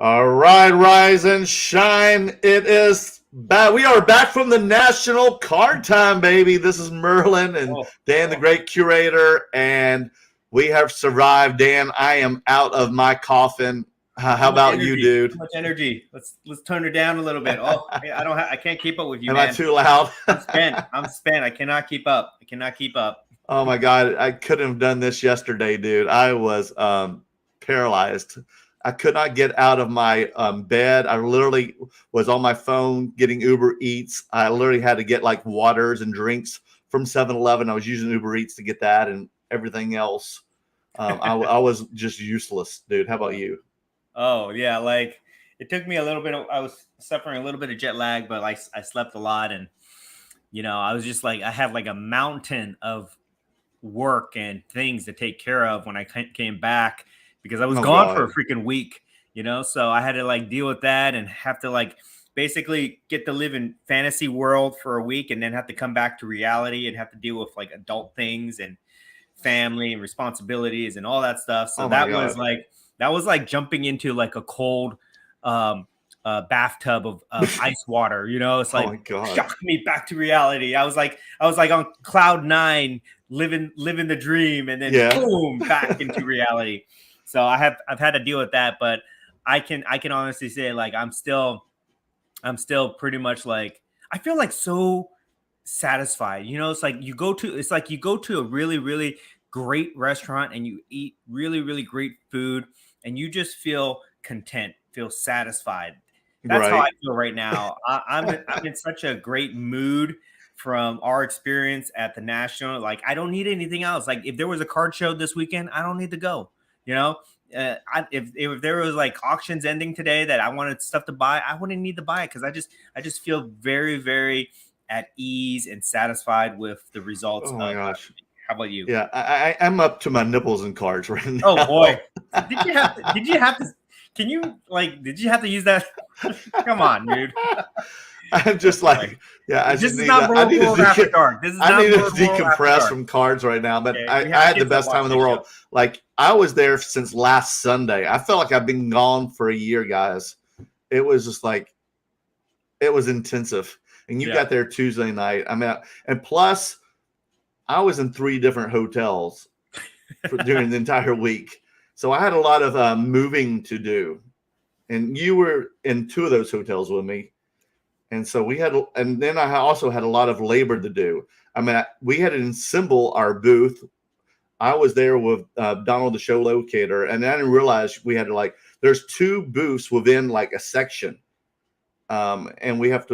All right, rise and shine. It is back. We are back from the National Card Time, baby. This is Merlin and Dan, the great curator, and we have survived. Dan, I am out of my coffin. How about energy, you, dude? Too much energy. Let's tone it down a little bit. I can't keep up with you, Am man. I too loud? I'm spent. I cannot keep up. Oh my God, I couldn't have done this yesterday, dude. I was paralyzed. I could not get out of my bed. I literally was on my phone getting Uber Eats. I literally had to get like waters and drinks from 7-Eleven. I was using Uber Eats to get that and everything else. I was just useless, dude. How about you? Oh yeah, like it took me a little bit. I was suffering a little bit of jet lag, but like I slept a lot, and I was just like I had like a mountain of work and things to take care of when I came back because I was gone for a freaking week. So I had to like deal with that and have to like basically get to live in fantasy world for a week and then have to come back to reality and have to deal with like adult things and family and responsibilities and all that stuff. So that was like jumping into like a cold bathtub of ice water. It's like shocked me back to reality. I was like on cloud 9, living the dream, and then boom, back into reality. So I've had to deal with that, but I can honestly say like I'm still pretty much like I feel like so satisfied. It's like you go to a really, really great restaurant and you eat really, really great food and you just feel content, feel satisfied. That's how I feel right now. I'm in such a great mood from our experience at the National. Like I don't need anything else. Like if there was a card show this weekend, I don't need to go. If there was like auctions ending today that I wanted stuff to buy, I wouldn't need to buy it because I just feel very, very at ease and satisfied with the results. Oh my gosh. How about you? Yeah, I'm up to my nipples in cards right now. Oh boy. Did you have to did you have to use that? Come on, dude. I'm just like, I need to decompress from cards right now, but I had the best time in the world. Like I was there since last Sunday. I felt like I've been gone for a year, guys. It was just like, it was intensive. And you got there Tuesday night. I mean, and plus I was in 3 different hotels during the entire week. So I had a lot of moving to do. And you were in 2 of those hotels with me. And so and then I also had a lot of labor to do. I mean, we had to assemble our booth. I was there with Donald, the show locator, and I didn't realize we had to there's 2 booths within like a section. And we have to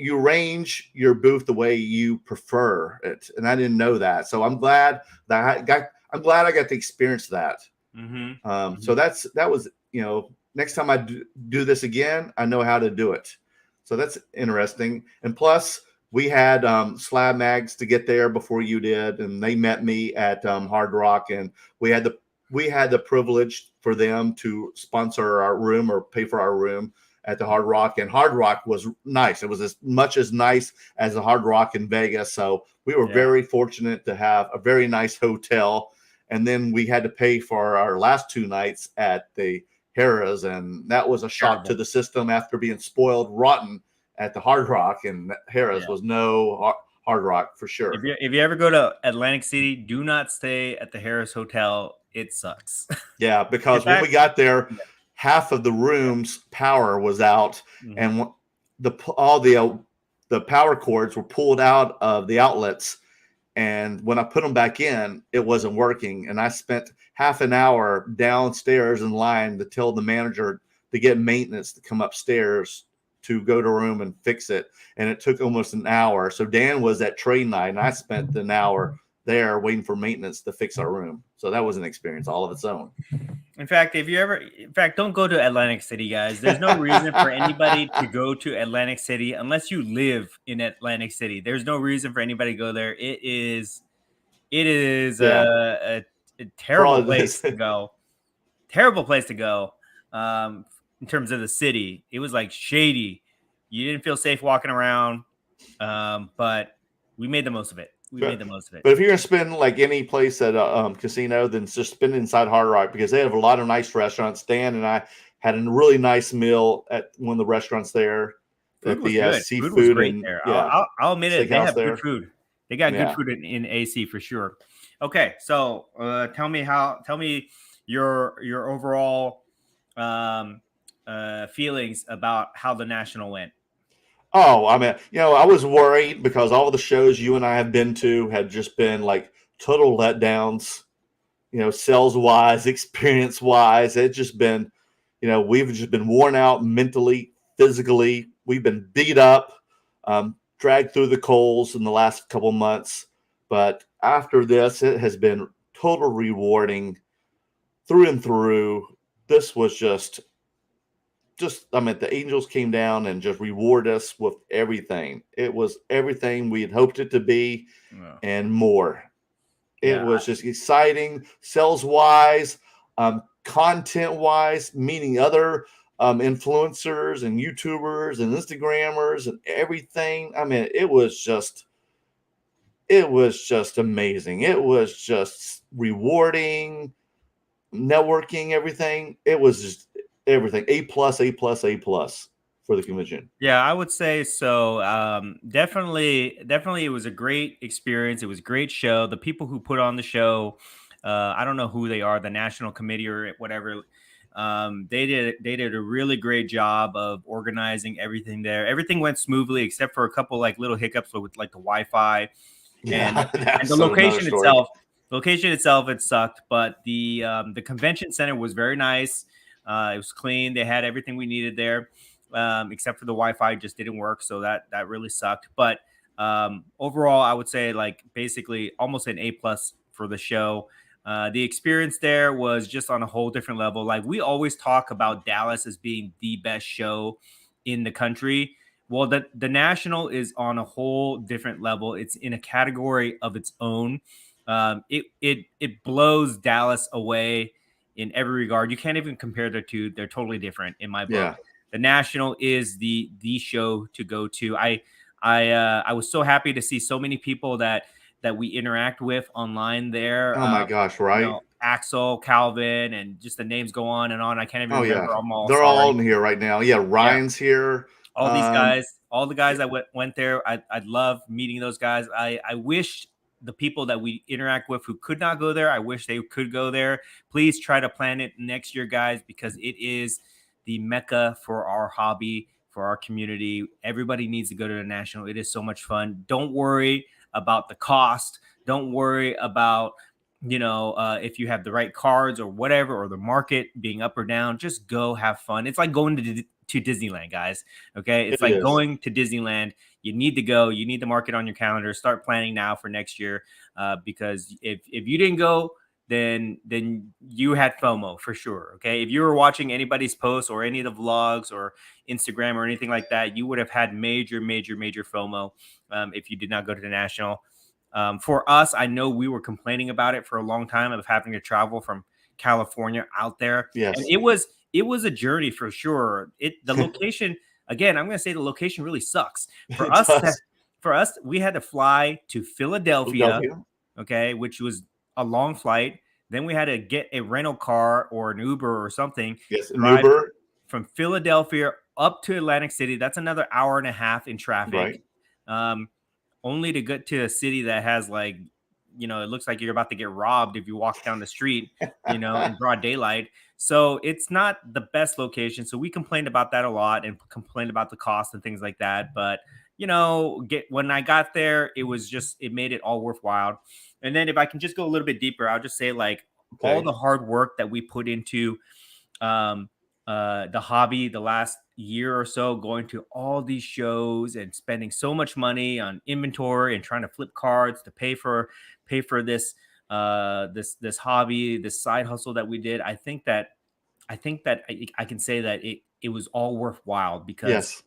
arrange your booth the way you prefer it. And I didn't know that. So I'm glad that I got to experience that. Mm-hmm. So that was, next time I do this again, I know how to do it. So that's interesting. And plus, we had Slab Mags to get there before you did, and they met me at Hard Rock, and we had the privilege for them to sponsor our room or pay for our room at the Hard Rock, and Hard Rock was nice. It was as much as nice as the Hard Rock in Vegas. So we were very fortunate to have a very nice hotel. And then we had to pay for our last 2 nights at the Harrah's, and that was a shock to the system after being spoiled rotten at the Hard Rock, and Harrah's was no Hard Rock for sure. If you ever go to Atlantic City, do not stay at the Harrah's Hotel. It sucks. Yeah, because when we got there, half of the room's power was out, and all the power cords were pulled out of the outlets. And when I put them back in, it wasn't working. And I spent half an hour downstairs in line to tell the manager to get maintenance to come upstairs to go to a room and fix it. And it took almost an hour. So Dan was at trade night, and I spent an hour there waiting for maintenance to fix our room. So that was an experience all of its own. In fact, don't go to Atlantic City, guys. There's no reason for anybody to go to Atlantic City unless you live in Atlantic City. There's no reason for anybody to go there. It is a terrible place to go. Terrible place to go. In terms of the city, it was like shady. You didn't feel safe walking around, but we made the most of it. made the most of it. But if you're gonna spend like any place at a casino, then just spend inside Hard Rock, because they have a lot of nice restaurants. Dan and I had a really nice meal at one of the restaurants there. Food was good. Seafood was great there. I'll admit it. They have good food. They got good food in AC for sure. Okay, so tell me your overall feelings about how the National went. Oh, I mean, I was worried because all of the shows you and I have been to had just been like total letdowns, sales wise, experience wise. It's just been, we've just been worn out mentally, physically. We've been beat up, dragged through the coals in the last couple months. But after this, it has been total rewarding through and through. This was just the Angels came down and just rewarded us with everything. It was everything we had hoped it to be and more. It was just exciting, sales-wise, content-wise, meeting other influencers and YouTubers and Instagrammers and everything. I mean, it was just amazing. It was just rewarding, networking, everything. It was just everything. A+, A+, A+ for the convention. Yeah, I would say so. Definitely it was a great experience. It was a great show. The people who put on the show, I don't know who they are, the National Committee or whatever. They did a really great job of organizing everything there. Everything went smoothly except for a couple like little hiccups with like the Wi-Fi and the location itself. Location itself, it sucked, but the convention center was very nice. It was clean. They had everything we needed there, except for the Wi-Fi just didn't work. So that really sucked. But overall, I would say like basically almost an A+ for the show. The experience there was just on a whole different level. Like we always talk about Dallas as being the best show in the country. Well, the National is on a whole different level. It's in a category of its own. It blows Dallas away in every regard. You can't even compare the two. They're totally different in my book. Yeah. The National is the show to go to. I was so happy to see so many people that we interact with online there. Oh my gosh, right? Axel, Calvin, and just the names go on and on. I can't even remember them all. They're all in here right now. Yeah, Ryan's here. All these guys, all the guys that went there. I'd love meeting those guys. I wish the people that we interact with who could not go there, I wish they could go there. Please try to plan it next year, guys, because it is the mecca for our hobby, for our community. Everybody needs to go to the National. It is so much fun. Don't worry about the cost. Don't worry about, if you have the right cards or whatever, or the market being up or down. Just go have fun. It's like going to Disneyland, guys. Okay. It's like going to Disneyland. You need to go. You need to mark it on your calendar. Start planning now for next year. Because if you didn't go, then you had FOMO for sure. Okay. If you were watching anybody's posts or any of the vlogs or Instagram or anything like that, you would have had major FOMO if you did not go to the National. For us, I know we were complaining about it for a long time of having to travel from California out there. Yes. And it was a journey for sure. The location, again, I'm going to say the location really sucks. For us, we had to fly to Philadelphia, okay, which was a long flight. Then we had to get a rental car or an Uber or something. Yes, an Uber. From Philadelphia up to Atlantic City. That's another hour and a half in traffic. Right. Only to get to a city that has like, it looks like you're about to get robbed if you walk down the street, in broad daylight. So it's not the best location. So we complained about that a lot and complained about the cost and things like that. But, when I got there, it made it all worthwhile. And then if I can just go a little bit deeper, I'll just say like all the hard work that we put into the hobby the last year or so, going to all these shows and spending so much money on inventory and trying to flip cards to pay for this this hobby, this side hustle that we did. I think that I can say that it was all worthwhile because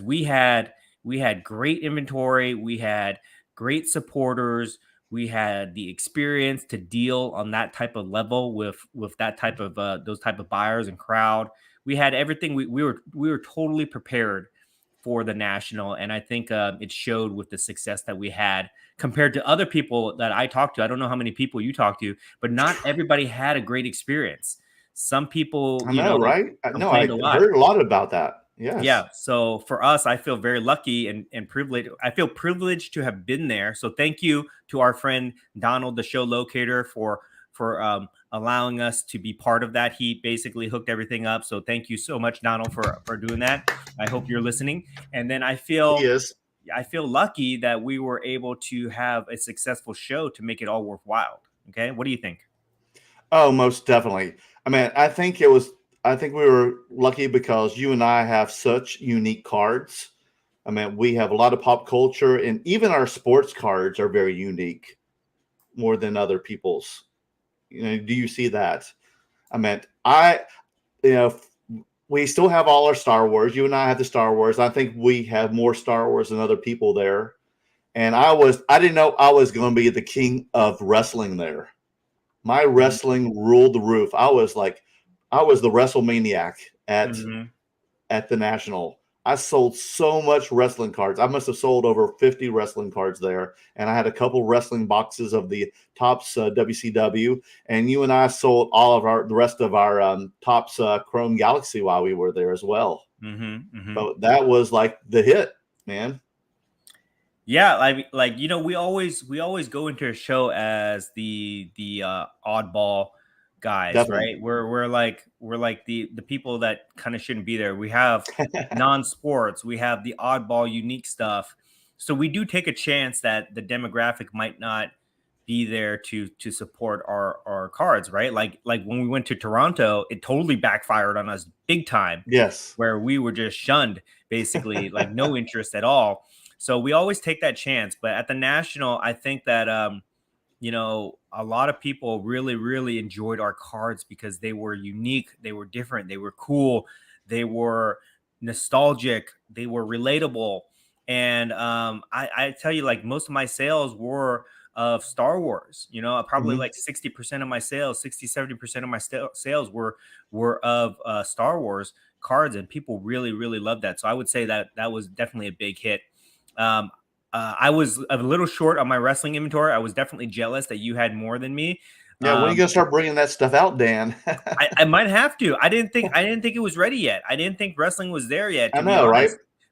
we had great inventory, we had great supporters, we had the experience to deal on that type of level with that type of those type of buyers and crowd. We had everything. We were totally prepared for the national, and I think it showed with the success that we had compared to other people that I talked to. I don't know how many people you talked to, but not everybody had a great experience. Some people, I know, right? No, I heard a lot about that. Yes. Yeah. So for us, I feel very lucky and privileged. I feel privileged to have been there. So thank you to our friend Donald, the show locator, for allowing us to be part of that. He basically hooked everything up. So thank you so much, Donald, for doing that. I hope you're listening. And then I feel lucky that we were able to have a successful show to make it all worthwhile. Okay. What do you think? Oh, most definitely. I mean, I think we were lucky because you and I have such unique cards. I mean, we have a lot of pop culture, and even our sports cards are very unique, more than other people's. You know, do you see that? I mean, we still have all our Star Wars. You and I have the Star Wars. I think we have more Star Wars than other people there. And I didn't know I was going to be the king of wrestling there. My wrestling ruled the roof. I was the WrestleManiac at the National. I sold so much wrestling cards. I must have sold over 50 wrestling cards there. And I had a couple wrestling boxes of the Topps WCW. And you and I sold all of the rest of our Topps Chrome Galaxy while we were there as well. So that was like the hit, man. Yeah, we always go into a show as the oddball guys. Definitely. Right? We're like the people that kind of shouldn't be there. We have non-sports, we have the oddball unique stuff. So we do take a chance that the demographic might not be there to support our cards, right? Like when we went to Toronto, it totally backfired on us big time. Yes. Where we were just shunned, basically, like no interest at all. So we always take that chance. But at the National, I think that, a lot of people really, really enjoyed our cards because they were unique. They were different. They were cool. They were nostalgic. They were relatable. And I tell you, like most of my sales were of Star Wars, probably like 60% of my sales, 60-70% of my sales were of Star Wars cards. And people really, really loved that. So I would say that was definitely a big hit. I was a little short on my wrestling inventory. I was definitely jealous that you had more than me. Yeah, when are you gonna start bringing that stuff out, Dan? I might have to. I didn't think it was ready yet. I didn't think wrestling was there yet. I know, right?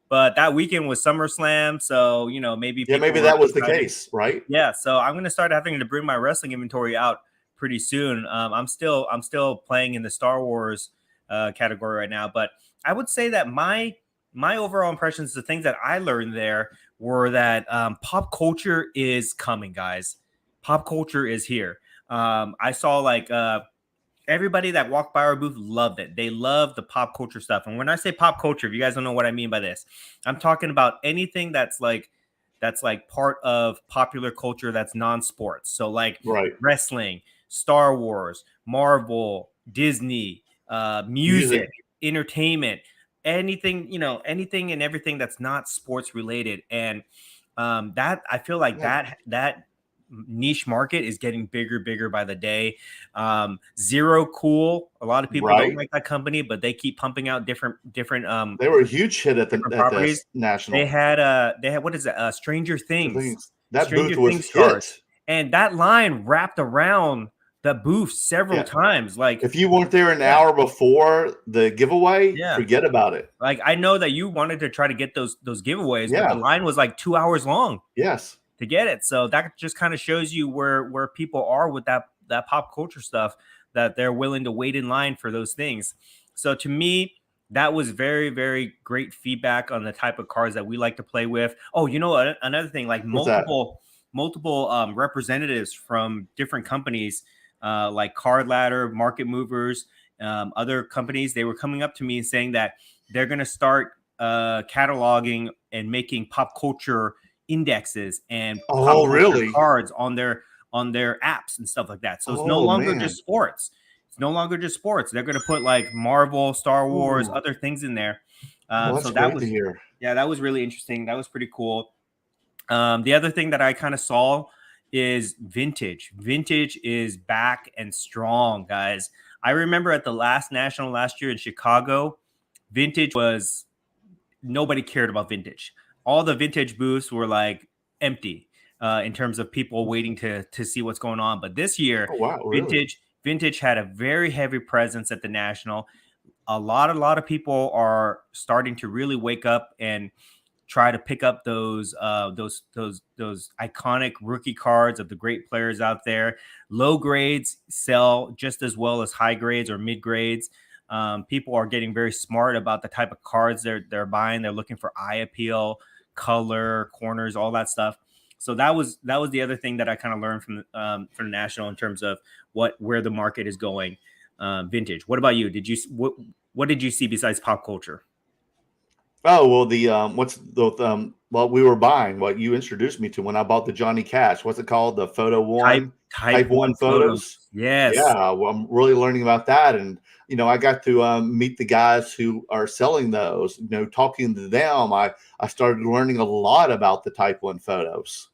But that weekend was SummerSlam, so maybe maybe that was the case, right? Yeah, so I'm gonna start having to bring my wrestling inventory out pretty soon. I'm still playing in the Star Wars category right now, but I would say that my overall impressions, the things that I learned there were that pop culture is coming, guys. Pop culture is here. I saw everybody that walked by our booth loved it. They loved the pop culture stuff. And when I say pop culture, if you guys don't know what I mean by this, I'm talking about anything that's like part of popular culture that's non-sports. So wrestling, Star Wars, Marvel, Disney, music, entertainment, anything and everything that's not sports related. And that I feel like that niche market is getting bigger by the day. Zero Cool, a lot of people don't like that company, but they keep pumping out different they were a huge hit at the National. They had what is it, Stranger Things. That Stranger booth was Things hit. Cards. And that line wrapped around the booth several times. Like if you weren't there an hour before the giveaway, forget about it. Like I know that you wanted to try to get those giveaways, but the line was like 2 hours long. Yes. To get it. So that just kind of shows you where people are with that pop culture stuff, that they're willing to wait in line for those things. So to me, that was very, very great feedback on the type of cards that we like to play with. Oh, another thing, like multiple representatives from different companies, like Card Ladder, Market Movers, other companies, they were coming up to me and saying that they're going to start cataloging and making pop culture indexes and cards on their apps and stuff like that. So it's no longer just sports. It's no longer just sports. They're going to put like Marvel, Star Wars, other things in there. So that was that was really interesting. That was pretty cool. The other thing that I kind of saw is vintage. Vintage is back and strong, guys. I remember at the last National last year in Chicago, vintage was nobody cared about vintage. All the vintage booths were like empty in terms of people waiting to see what's going on. But this year, really? vintage had a very heavy presence at the National. A lot of people are starting to really wake up and try to pick up those iconic rookie cards of the great players out there. Low grades sell just as well as high grades or mid grades. People are getting very smart about the type of cards they're buying. They're looking for eye appeal, color, corners, all that stuff. So that was the other thing that I kind of learned from the National in terms of where the market is going. Vintage. What about you? What did you see besides pop culture? Oh, well, what we were buying, what you introduced me to when I bought the Johnny Cash. What's it called? The Photo One, Type 1 photos. Yes. Yeah. Well, I'm really learning about that. And, I got to meet the guys who are selling those, talking to them. I started learning a lot about the Type 1 photos.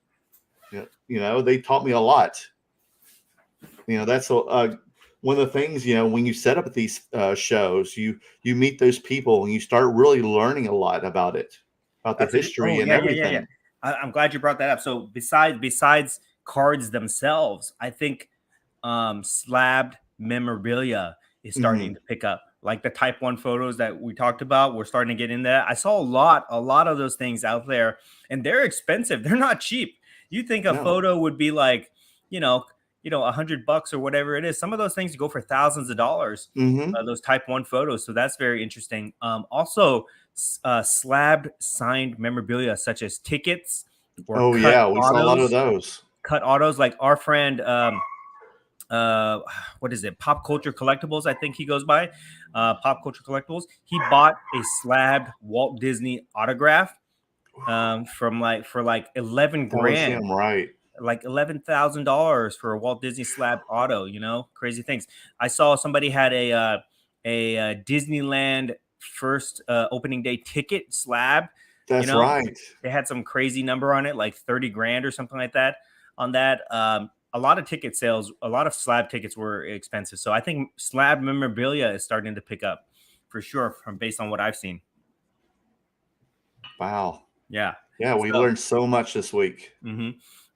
They taught me a lot. That's one of the things, when you set up at these shows, you meet those people and you start really learning a lot about it, about the history and everything. Yeah. I'm glad you brought that up. So besides cards themselves, I think slabbed memorabilia is starting to pick up. Like the Type 1 photos that we talked about, we're starting to get in that. I saw a lot of those things out there, and they're expensive. They're not cheap. You think a photo would be like, $100 or whatever it is. Some of those things go for thousands of dollars. Those Type 1 photos. So that's very interesting. Also, slabbed signed memorabilia such as tickets. Or we saw a lot of those. Cut autos, like our friend. What is it? Pop Culture Collectibles, I think he goes by. Pop Culture Collectibles. He bought a slabbed Walt Disney autograph for like 11 grand. Right. Like $11,000 for a Walt Disney slab auto, crazy things. I saw somebody had a Disneyland first opening day ticket slab. That's right. They had some crazy number on it, like 30 grand or something like that on that. A lot of ticket sales, a lot of slab tickets were expensive. So I think slab memorabilia is starting to pick up for sure based on what I've seen. Wow. Yeah. Yeah. We learned so much this week.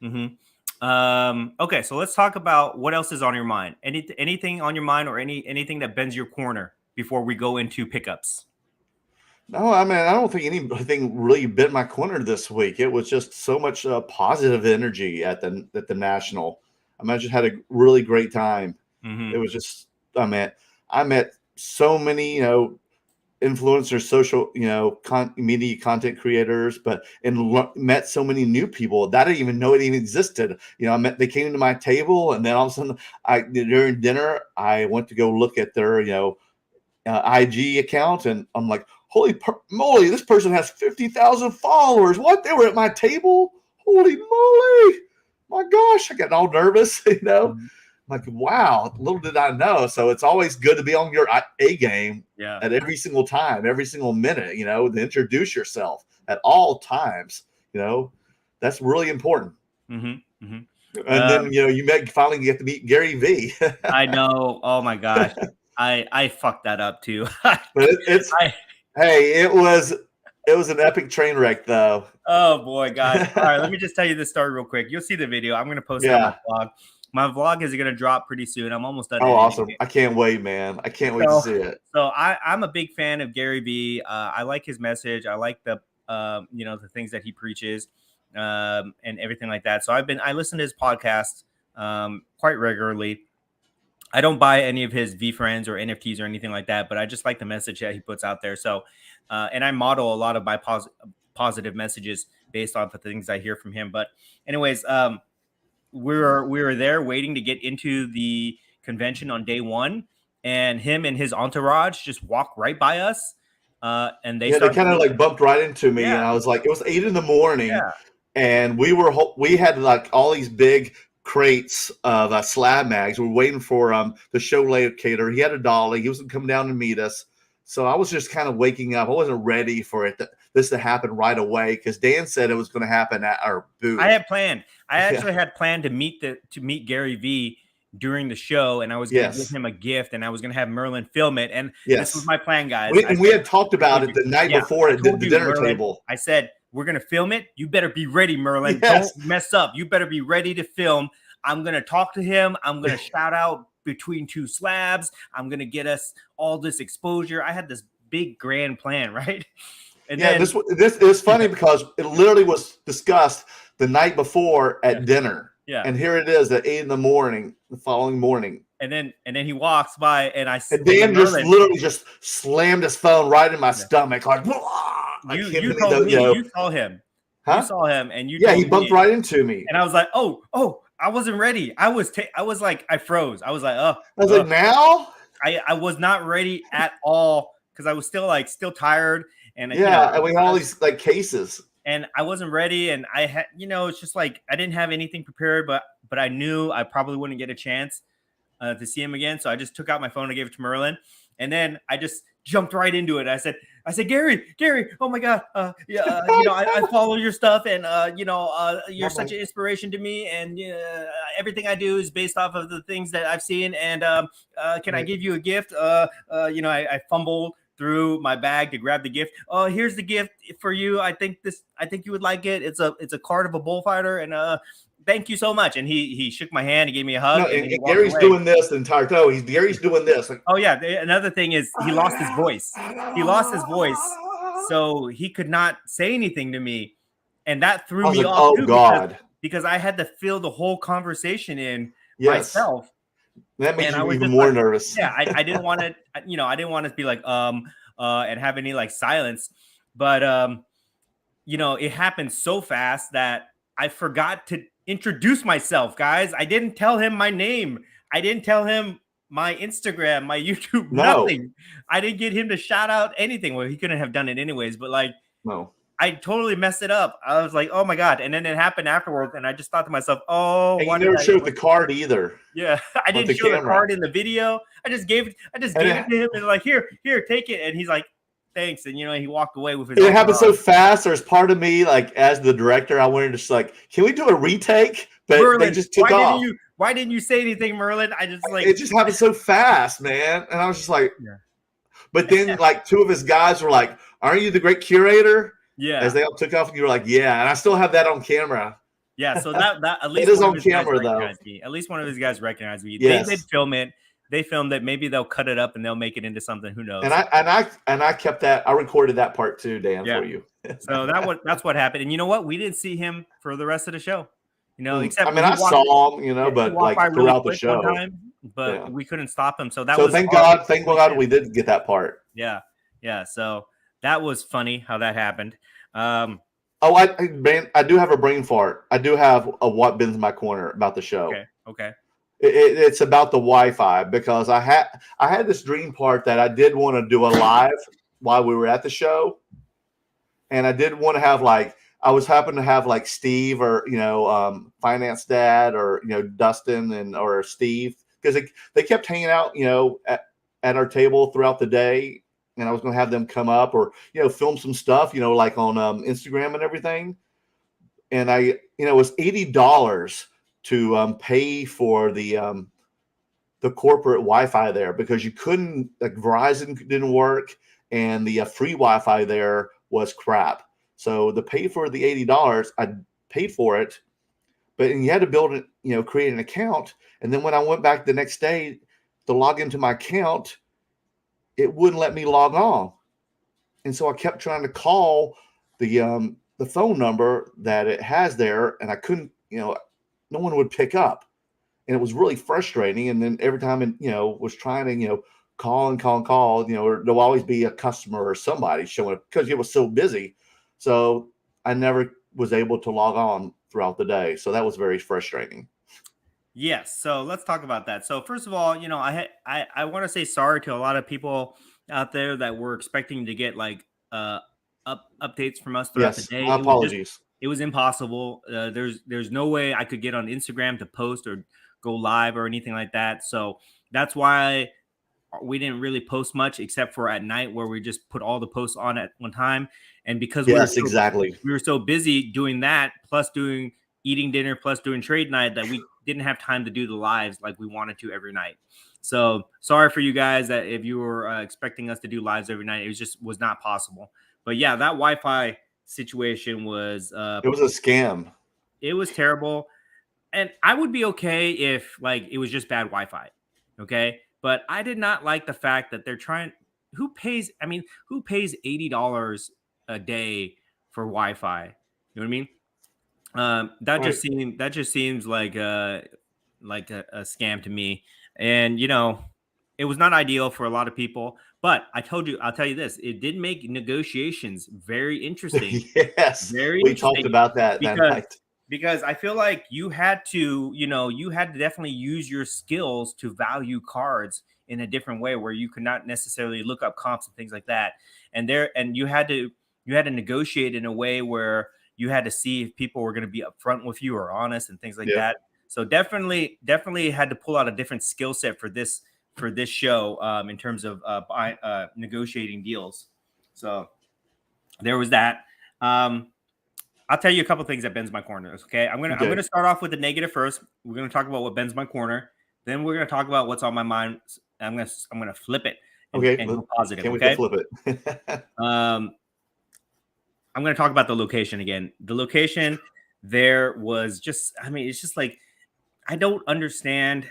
Okay, so let's talk about what else is on your mind. Anything on your mind or anything that bends your corner before we go into pickups? No, I mean, I don't think anything really bent my corner this week. It was just so much positive energy at the National. I just had a really great time. It was just, I met so many, influencers, social, media content creators, and met so many new people that I didn't even know it even existed. They came to my table, and then all of a sudden, during dinner, I went to go look at their, IG account, and I'm like, holy moly, this person has 50,000 followers. What? They were at my table? Holy moly. My gosh, I got all nervous, Like, wow, little did I know. So it's always good to be on your A game at every single time, every single minute, to introduce yourself at all times. That's really important. And then, you finally get to meet Gary V. I know. Oh my gosh. I fucked that up too. But it was an epic train wreck, though. Oh boy, guys! All right, let me just tell you this story real quick. You'll see the video. I'm going to post it on my vlog. My vlog is going to drop pretty soon. I'm almost done. Oh, awesome! I can't wait, man. I can't wait to see it. So I'm a big fan of Gary V. I like his message. I like the the things that he preaches and everything like that. So I listen to his podcast quite regularly. I don't buy any of his VFriends or NFTs or anything like that, but I just like the message that he puts out there. So, and I model a lot of my positive messages based off of things I hear from him. But anyways, we were there waiting to get into the convention on day one, and him and his entourage just walked right by us. And they kind of like bumped right into me, and I was like, it was 8 a.m, and we had like all these big crates of slab mags. We were waiting for the show locator. He had a dolly. He wasn't coming down to meet us. So I was just kind of waking up. I wasn't ready for this to happen right away because Dan said it was going to happen at our booth. I had planned. I actually had planned to meet Gary V during the show, and I was going to give him a gift, and I was going to have Merlin film it. And this was my plan, guys. We had talked about it the night before at the dinner table. I said, we're going to film it. You better be ready, Merlin. Don't mess up. You better be ready to film. I'm going to talk to him. I'm going to shout out between two slabs. I'm going to get us all this exposure. I had this big grand plan, right? And then this is funny because it literally was discussed the night before at dinner. Yeah. And here it is at 8 a.m, the following morning. And then he walks by, and Dan literally just slammed his phone right in my stomach, like you saw him. Huh? You saw him, and you he bumped right into me. And I was like, oh, I wasn't ready. I was like, I froze. I was like, like, now? I was not ready at all because I was still tired. And and we had all these like cases. And I wasn't ready, and I had, it's just like I didn't have anything prepared, but I knew I probably wouldn't get a chance to see him again. So I just took out my phone and gave it to Merlin, and then I just jumped right into it. I said, Gary, oh my God, I follow your stuff, and you're such an inspiration to me, and everything I do is based off of the things that I've seen. And can I give you a gift? I fumbled through my bag to grab the gift. Oh, here's the gift for you. I think you would like it. It's a card of a bullfighter, and thank you so much. And he shook my hand. He gave me a hug. And Gary's doing this the entire time. Gary's doing this. Oh yeah. Another thing is he lost his voice. So he could not say anything to me, and that threw me off. Oh God! Because I had to fill the whole conversation in myself. That makes you even more nervous. Yeah, I didn't want to, I didn't want to be like, and have any like silence. But, it happened so fast that I forgot to introduce myself, guys. I didn't tell him my name. I didn't tell him my Instagram, my YouTube, nothing. I didn't get him to shout out anything. Well, he couldn't have done it anyways, but I totally messed it up. I was like, oh my God. And then it happened afterwards. And I just thought to myself, you never showed the card either. Yeah. I didn't show the card in the video. I just gave it to him and like, here, take it. And he's like, thanks. And he walked away with it. It happened so fast. There's part of me, like as the director, I wanted to just like, can we do a retake? But Merlin, they just took off. Why didn't you say anything, Merlin? It just happened so fast, man. And I was just like, but then like two of his guys were like, aren't you the great curator? Yeah. As they all took off, and you were like, yeah. And I still have that on camera. Yeah. So that at least it is on camera though. At least one of his guys recognized me. Yes. They did film it. They filmed it. Maybe they'll cut it up and they'll make it into something. Who knows? And I kept that. I recorded that part too, Dan, for you. So that's what happened. And you know what? We didn't see him for the rest of the show. Except I saw him, but like throughout the show. But we couldn't stop him. So thank God we did get that part. Yeah. Yeah. So that was funny how that happened. I do have a brain fart. I do have a what bins in my corner about the show. Okay. It's about the Wi-Fi because I had this dream part that I did want to do a live while we were at the show, and I did want to have I was happened to have like Steve or finance dad or Dustin or Steve because they kept hanging out at our table throughout the day. And I was going to have them come up or, film some stuff, like on Instagram and everything. And it was $80 to pay for the corporate Wi-Fi there because you couldn't, like Verizon didn't work and the free Wi-Fi there was crap. So the pay for the $80, I paid for it, but you had to build it, create an account. And then when I went back the next day to log into my account, it wouldn't let me log on. And so I kept trying to call the phone number that it has there, and I couldn't, no one would pick up. And it was really frustrating. And then every time was trying to, call, there'll always be a customer or somebody showing up because it was so busy. So I never was able to log on throughout the day. So that was very frustrating. Yes. So let's talk about that. So first of all, I want to say sorry to a lot of people out there that were expecting to get like updates from us throughout the day. My apologies. It was impossible. There's no way I could get on Instagram to post or go live or anything like that. So that's why we didn't really post much except for at night where we just put all the posts on at one time. And because we were so busy doing that, plus doing eating dinner, plus doing trade night, that didn't have time to do the lives like we wanted to every night. So sorry for you guys that if you were expecting us to do lives every night, it was not possible. But yeah, that Wi-Fi situation was it was a scam. It was terrible. And I would be okay if like it was just bad Wi-Fi. Okay. But I did not like the fact that they're trying. Who pays $80 a day for Wi-Fi? You know what I mean? That just seems like a scam to me. And it was not ideal for a lot of people. But I'll tell you this: it did make negotiations very interesting. Yes, we talked about that night. Because I feel like you had to definitely use your skills to value cards in a different way, where you could not necessarily look up comps and things like that. And you had to negotiate in a way where you had to see if people were going to be upfront with you or honest and things like that. So definitely had to pull out a different skill set for this show in terms of negotiating deals. So there was that. I'll tell you a couple things that bends my corner. Okay, I'm gonna start off with the negative first. We're gonna talk about what bends my corner. Then we're gonna talk about what's on my mind. I'm gonna flip it. And go positive. Can't wait to flip it. I'm gonna talk about the location again. The location there was just. I mean, it's just like I don't understand.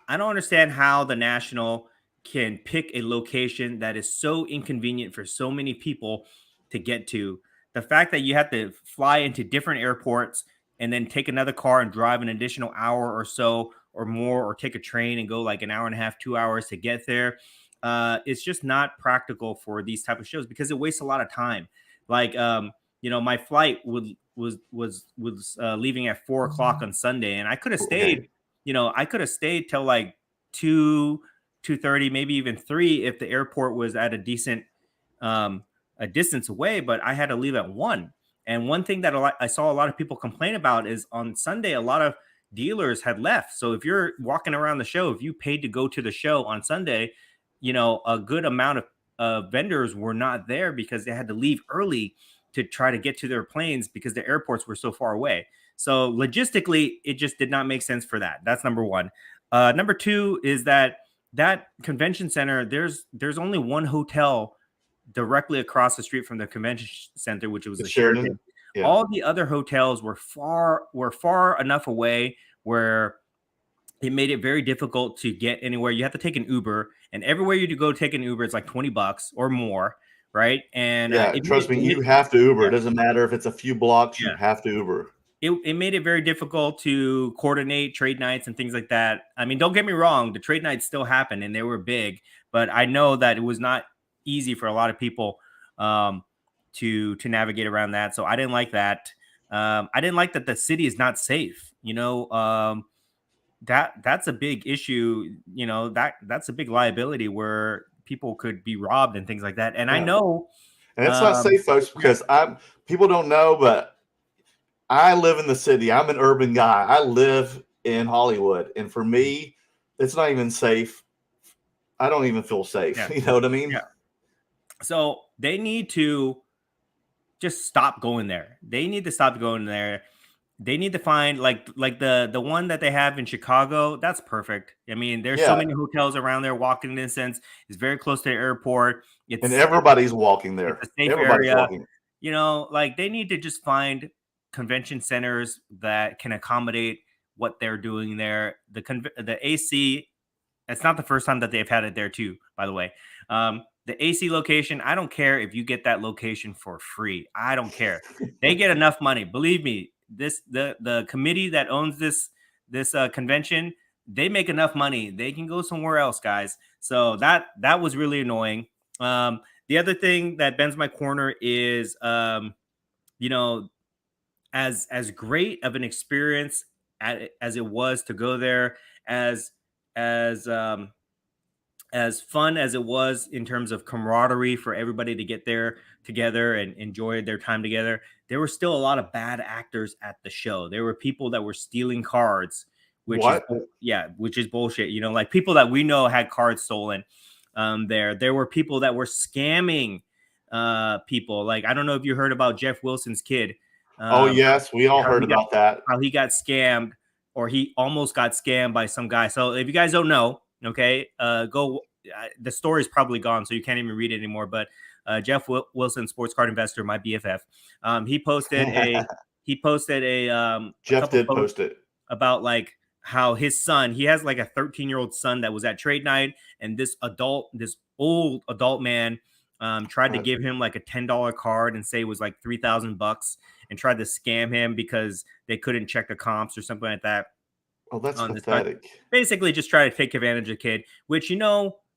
I don't understand how the National can pick a location that is so inconvenient for so many people to get to. The fact that you have to fly into different airports and then take another car and drive an additional hour or so or more, or take a train and go like an hour and a half, 2 hours to get there. It's just not practical for these type of shows because it wastes a lot of time. Like, my flight was leaving at 4 o'clock on Sunday, and I could have stayed, I could have stayed till like 2:30, maybe even 3 if the airport was at a decent, a distance away, but I had to leave at 1. And one thing that I saw a lot of people complain about is on Sunday, a lot of dealers had left. So if you're walking around the show, if you paid to go to the show on Sunday, a good amount of vendors were not there because they had to leave early to try to get to their planes because the airports were so far away. So logistically, it just did not make sense for that. That's number one. Number two is that convention center, there's only one hotel directly across the street from the convention center, which was the Sheraton. Yeah. All the other hotels were far enough away where it made it very difficult to get anywhere. You have to take an Uber, and everywhere you go take an Uber, it's like $20 or more, right? And trust me, you have to Uber. It doesn't matter if it's a few blocks, you have to Uber. It made it very difficult to coordinate trade nights and things like that. I mean, don't get me wrong, the trade nights still happened and they were big, but I know that it was not easy for a lot of people to navigate around that. So I didn't like that. I didn't like that the city is not safe. That's a big issue. That's a big liability where people could be robbed and things like that. And I know, and it's not safe, folks, because people don't know, but I live in the city. I'm an urban guy. I live in Hollywood, and for me, it's not even safe. I don't even feel safe. Yeah. You know what I mean? Yeah. So they need to just stop going there. They need to stop going there. They need to find like the one that they have in Chicago. That's perfect. I mean, there's so many hotels around there. Walking distance. It's very close to the airport. And everybody's walking there. It's a safe area. Walking. They need to just find convention centers that can accommodate what they're doing there. The AC. It's not the first time that they've had it there too, by the way. The AC location, I don't care if you get that location for free. I don't care. They get enough money. Believe me, the committee that owns this convention, they make enough money. They can go somewhere else, guys. So that was really annoying. The other thing that bends my corner is, as great of an experience as it was to go there, as fun as it was in terms of camaraderie for everybody to get there together and enjoy their time together, there were still a lot of bad actors at the show. There were people that were stealing cards, which is bullshit. Like people that we know had cards stolen. There were people that were scamming people. Like, I don't know if you heard about Jeff Wilson's kid. Oh yes, we all heard about that. How he got scammed, or he almost got scammed by some guy. So if you guys don't know, okay, go. The story's probably gone, so you can't even read it anymore. But Jeff Wilson, sports card investor, my BFF, he posted a Jeff did post it about like how his son, he has like a 13-year-old son that was at trade night, and this old adult man tried to give him like a $10 card and say it was like $3,000 and tried to scam him because they couldn't check the comps or something like that. Oh, that's pathetic. Basically just try to take advantage of a kid, which,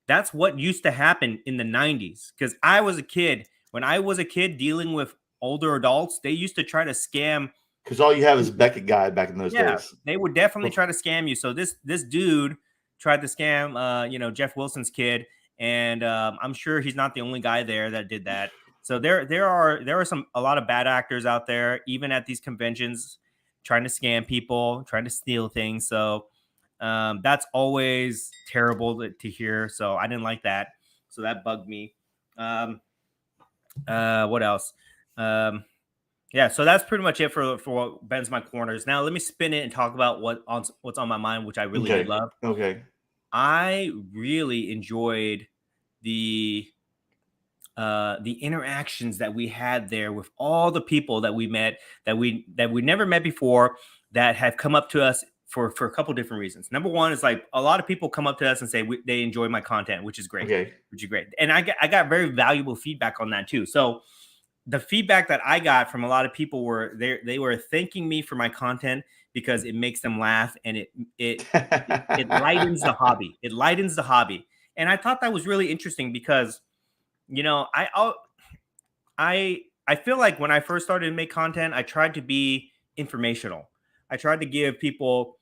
that's what used to happen in the 90s. Because I was a kid. When I was a kid dealing with older adults, they used to try to scam. Because all you have is Beckett guy back in those days. They would definitely try to scam you. So this dude tried to scam, Jeff Wilson's kid. And I'm sure he's not the only guy there that did that. So there are a lot of bad actors out there, even at these conventions, trying to scam people, trying to steal things. So that's always terrible to hear. So I didn't like that. So that bugged me. What else? Yeah, so that's pretty much it for what bends my corners. Now let me spin it and talk about what's on my mind, which I really did love. Okay. I really enjoyed the interactions that we had there with all the people that we met that we never met before, that have come up to us for a couple different reasons. Number one is like a lot of people come up to us and say they enjoy my content, which is great. Okay. Which is great. And I got very valuable feedback on that too. So the feedback that I got from a lot of people were they were thanking me for my content because it makes them laugh and it lightens the hobby. It lightens the hobby. And I thought that was really interesting because, I feel like when I first started to make content, I tried to be informational. I tried to give people,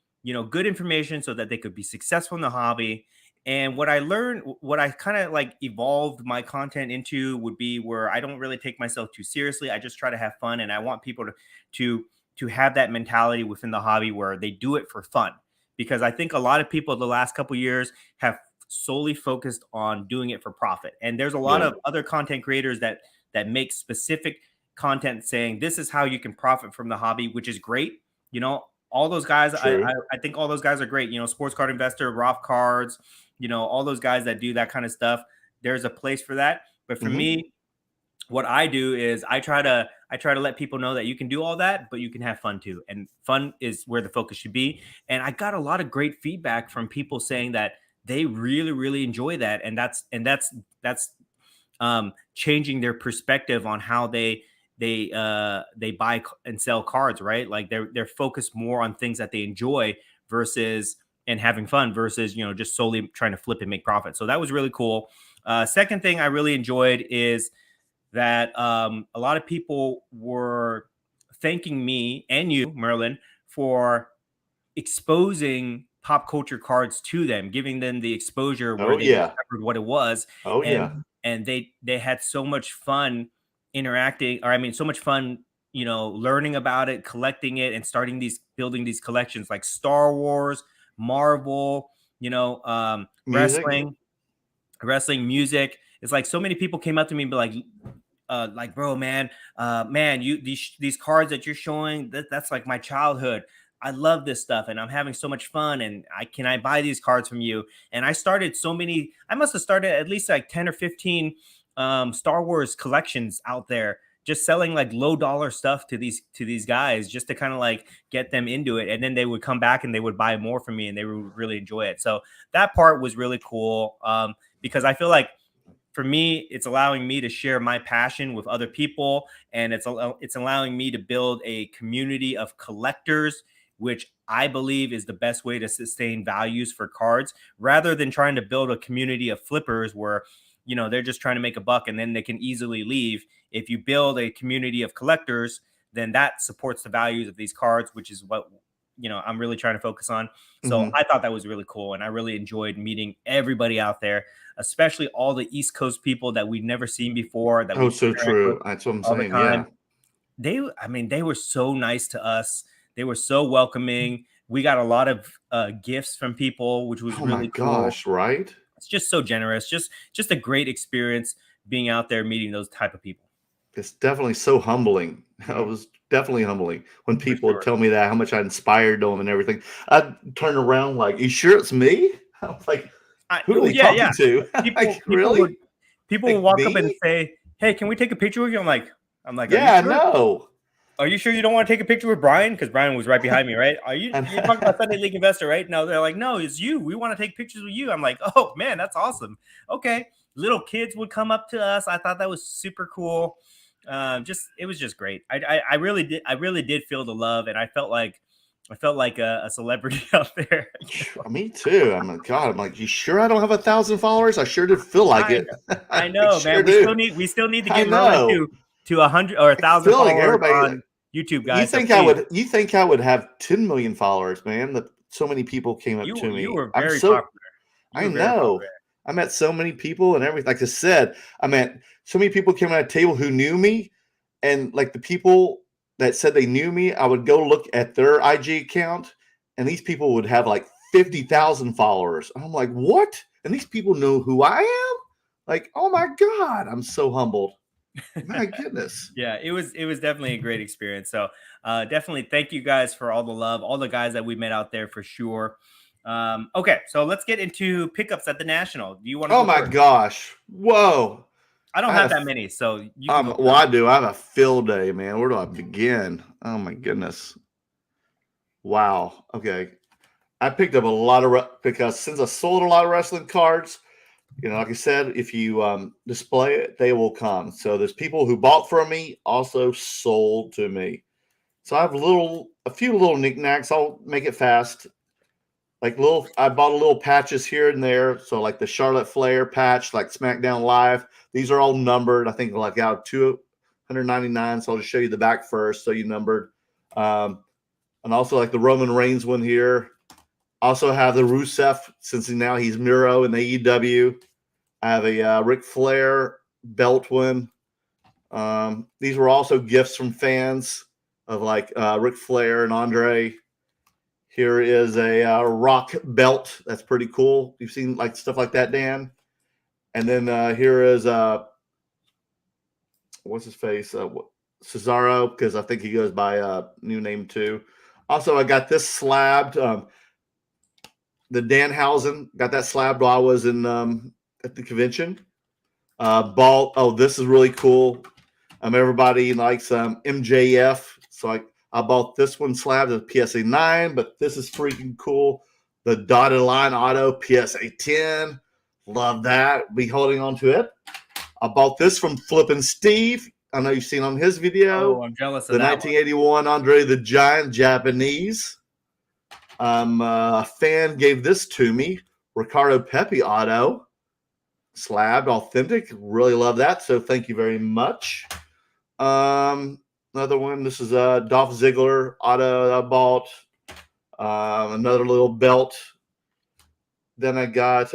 good information so that they could be successful in the hobby. And what I learned, what I kind of like evolved my content into would be where I don't really take myself too seriously. I just try to have fun. And I want people to have that mentality within the hobby where they do it for fun. Because I think a lot of people the last couple of years have solely focused on doing it for profit. And there's a lot of other content creators that make specific content saying this is how you can profit from the hobby, which is great. All those guys, I think all those guys are great. Sports Card Investor, Roth Cards, all those guys that do that kind of stuff. There's a place for that. But for me, what I do is I try to let people know that you can do all that, but you can have fun too. And fun is where the focus should be. And I got a lot of great feedback from people saying that they really, really enjoy that. And that's changing their perspective on how they buy and sell cards, right? Like they're focused more on things that they enjoy and having fun versus, just solely trying to flip and make profit. So that was really cool. Second thing I really enjoyed is that a lot of people were thanking me and you, Merlin, for exposing pop culture cards to them, giving them the exposure where they discovered what it was. And they had so much fun interacting, so much fun, learning about it, collecting it, and building these collections like Star Wars, Marvel, wrestling, music. It's like so many people came up to me and be like, bro, man, you these cards that you're showing, that's like my childhood. I love this stuff and I'm having so much fun. And can I buy these cards from you? And I must have started at least like 10 or 15 Star Wars collections out there, just selling like low dollar stuff to these guys just to kind of like get them into it. And then they would come back and they would buy more from me and they would really enjoy it. So that part was really cool because I feel like for me, it's allowing me to share my passion with other people. And it's allowing me to build a community of collectors, which I believe is the best way to sustain values for cards rather than trying to build a community of flippers where, they're just trying to make a buck and then they can easily leave. If you build a community of collectors, then that supports the values of these cards, which is what, I'm really trying to focus on. So I thought that was really cool. And I really enjoyed meeting everybody out there, especially all the East Coast people that we'd never seen before. So true. That's what I'm saying. Yeah. They were so nice to us. They were so welcoming. We got a lot of gifts from people, which was really cool. Oh my gosh, right? It's just so generous. Just a great experience being out there meeting those type of people. It's definitely so humbling It was definitely humbling when people would tell me that, how much I inspired them and everything. I'd turn around like, "You sure it's me?" I was like, "Who are they talking to?" People will walk up and say, "Hey, can we take a picture with you?" I'm like, "Yeah, no." Are you sure you don't want to take a picture with Brian? Because Brian was right behind me, right? You're talking about Sunday League Investor, right? No, they're like, no, it's you. We want to take pictures with you. I'm like, oh man, that's awesome. Okay. Little kids would come up to us. I thought that was super cool. It was just great. I really did feel the love, and I felt like a celebrity out there. Me too. I'm like, you sure I don't have 1,000 followers? I sure did feel like it. I know, man. We still need to get Merlin to 100 or 1,000 followers on YouTube, guys. You think I would have 10 million followers, man? That so many people came up to me. You were very popular. I know. I met so many people and everything. Like I said, I met so many people came at a table who knew me, and like the people that said they knew me, I would go look at their IG account, and these people would have like 50,000 followers. I'm like, what? And these people know who I am? Like, oh my God, I'm so humbled. My goodness. Yeah, it was definitely a great experience. So definitely thank you guys for all the love, all the guys that we met out there for sure. Okay, so let's get into pickups at the National. Do you want to Oh my gosh. Whoa. I don't have that many, so you can well, I do. I have a field day, man. Where do I begin? Oh my goodness. Wow. Okay. I picked up a lot of because since I sold a lot of wrestling cards, like I said, if you display it, they will come. So there's people who bought from me, also sold to me. So I have a few little knickknacks. I'll make it fast. I bought a little patches here and there. So like the Charlotte Flair patch, like SmackDown Live, these are all numbered. I think like out of 299. So I'll just show you the back first. So you numbered. And also like the Roman Reigns one here. Also have the Rusev, since now he's Miro in the AEW. I have a Ric Flair belt one. These were also gifts from fans of like Ric Flair and Andre. Here is a Rock belt. That's pretty cool. You've seen like stuff like that, Dan. And then here is what's his face? Cesaro, because I think he goes by a new name too. Also, I got this slabbed. The Danhausen, got that slabbed while I was in at the convention. This is really cool. Everybody likes MJF, so I bought this one slabbed as PSA 9, but this is freaking cool. The dotted line auto PSA 10. Love that. Be holding on to it. I bought this from Flippin' Steve. I know you've seen on his video. Oh, I'm jealous of that. The 1981 Andre the Giant Japanese. A fan gave this to me. Ricardo Pepe auto. Slabbed, authentic. Really love that. So thank you very much. Another one. This is a Dolph Ziggler auto I bought. Another little belt. Then I got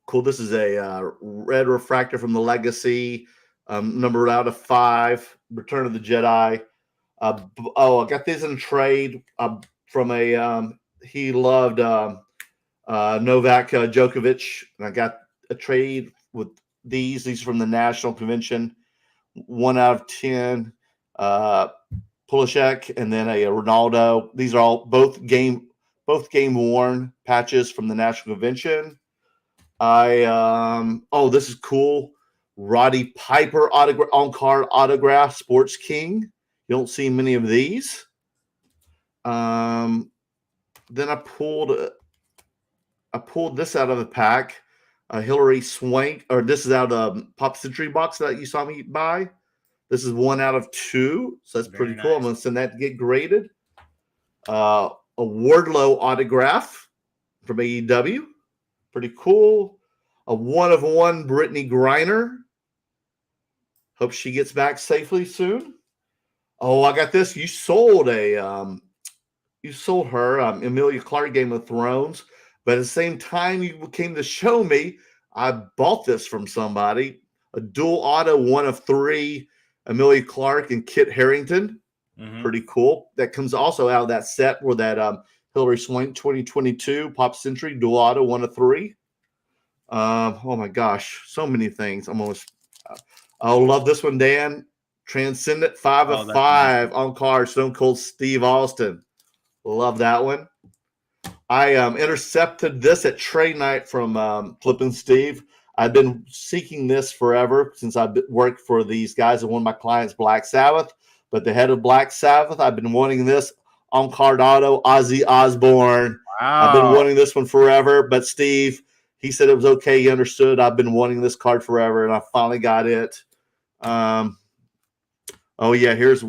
cool. This is a red refractor from the Legacy, numbered out of 5. Return of the Jedi. I got these in a trade from a. He loved Novak Djokovic, and I got a trade with these. These are from the National Convention. 1 out of 10. Pulisic, and then a Ronaldo. These are all both game worn patches from the National Convention. This is cool. Roddy Piper on card autograph, Sports King. You don't see many of these. Then I pulled this out of the pack. Hillary Swank, or this is out of Pop Century box that you saw me buy. This is 1 out of 2, so that's pretty cool. Nice. I'm going to send that to get graded. A Wardlow autograph from AEW. Pretty cool. A 1 of 1 Brittany Griner. Hope she gets back safely soon. Oh, I got this. You sold her Emilia Clarke Game of Thrones, but at the same time you came to show me, I bought this from somebody. A dual auto 1 of 3 Emilia Clarke and Kit Harington. Mm-hmm. Pretty cool. That comes also out of that set where that Hillary Swank 2022 Pop Century dual auto 1 of 3. Oh my gosh, so many things. I love this one, Dan. Transcendent 5 of 5 nice. On card, Stone Cold Steve Austin. Love that one. I intercepted this at trade night from Flippin' Steve. I've been seeking this forever since I've worked for these guys and one of my clients, Black Sabbath. But the head of Black Sabbath, I've been wanting this on card auto, Ozzy Osbourne. Wow. I've been wanting this one forever. But Steve, he said it was okay. He understood. I've been wanting this card forever, and I finally got it. Oh, yeah, here's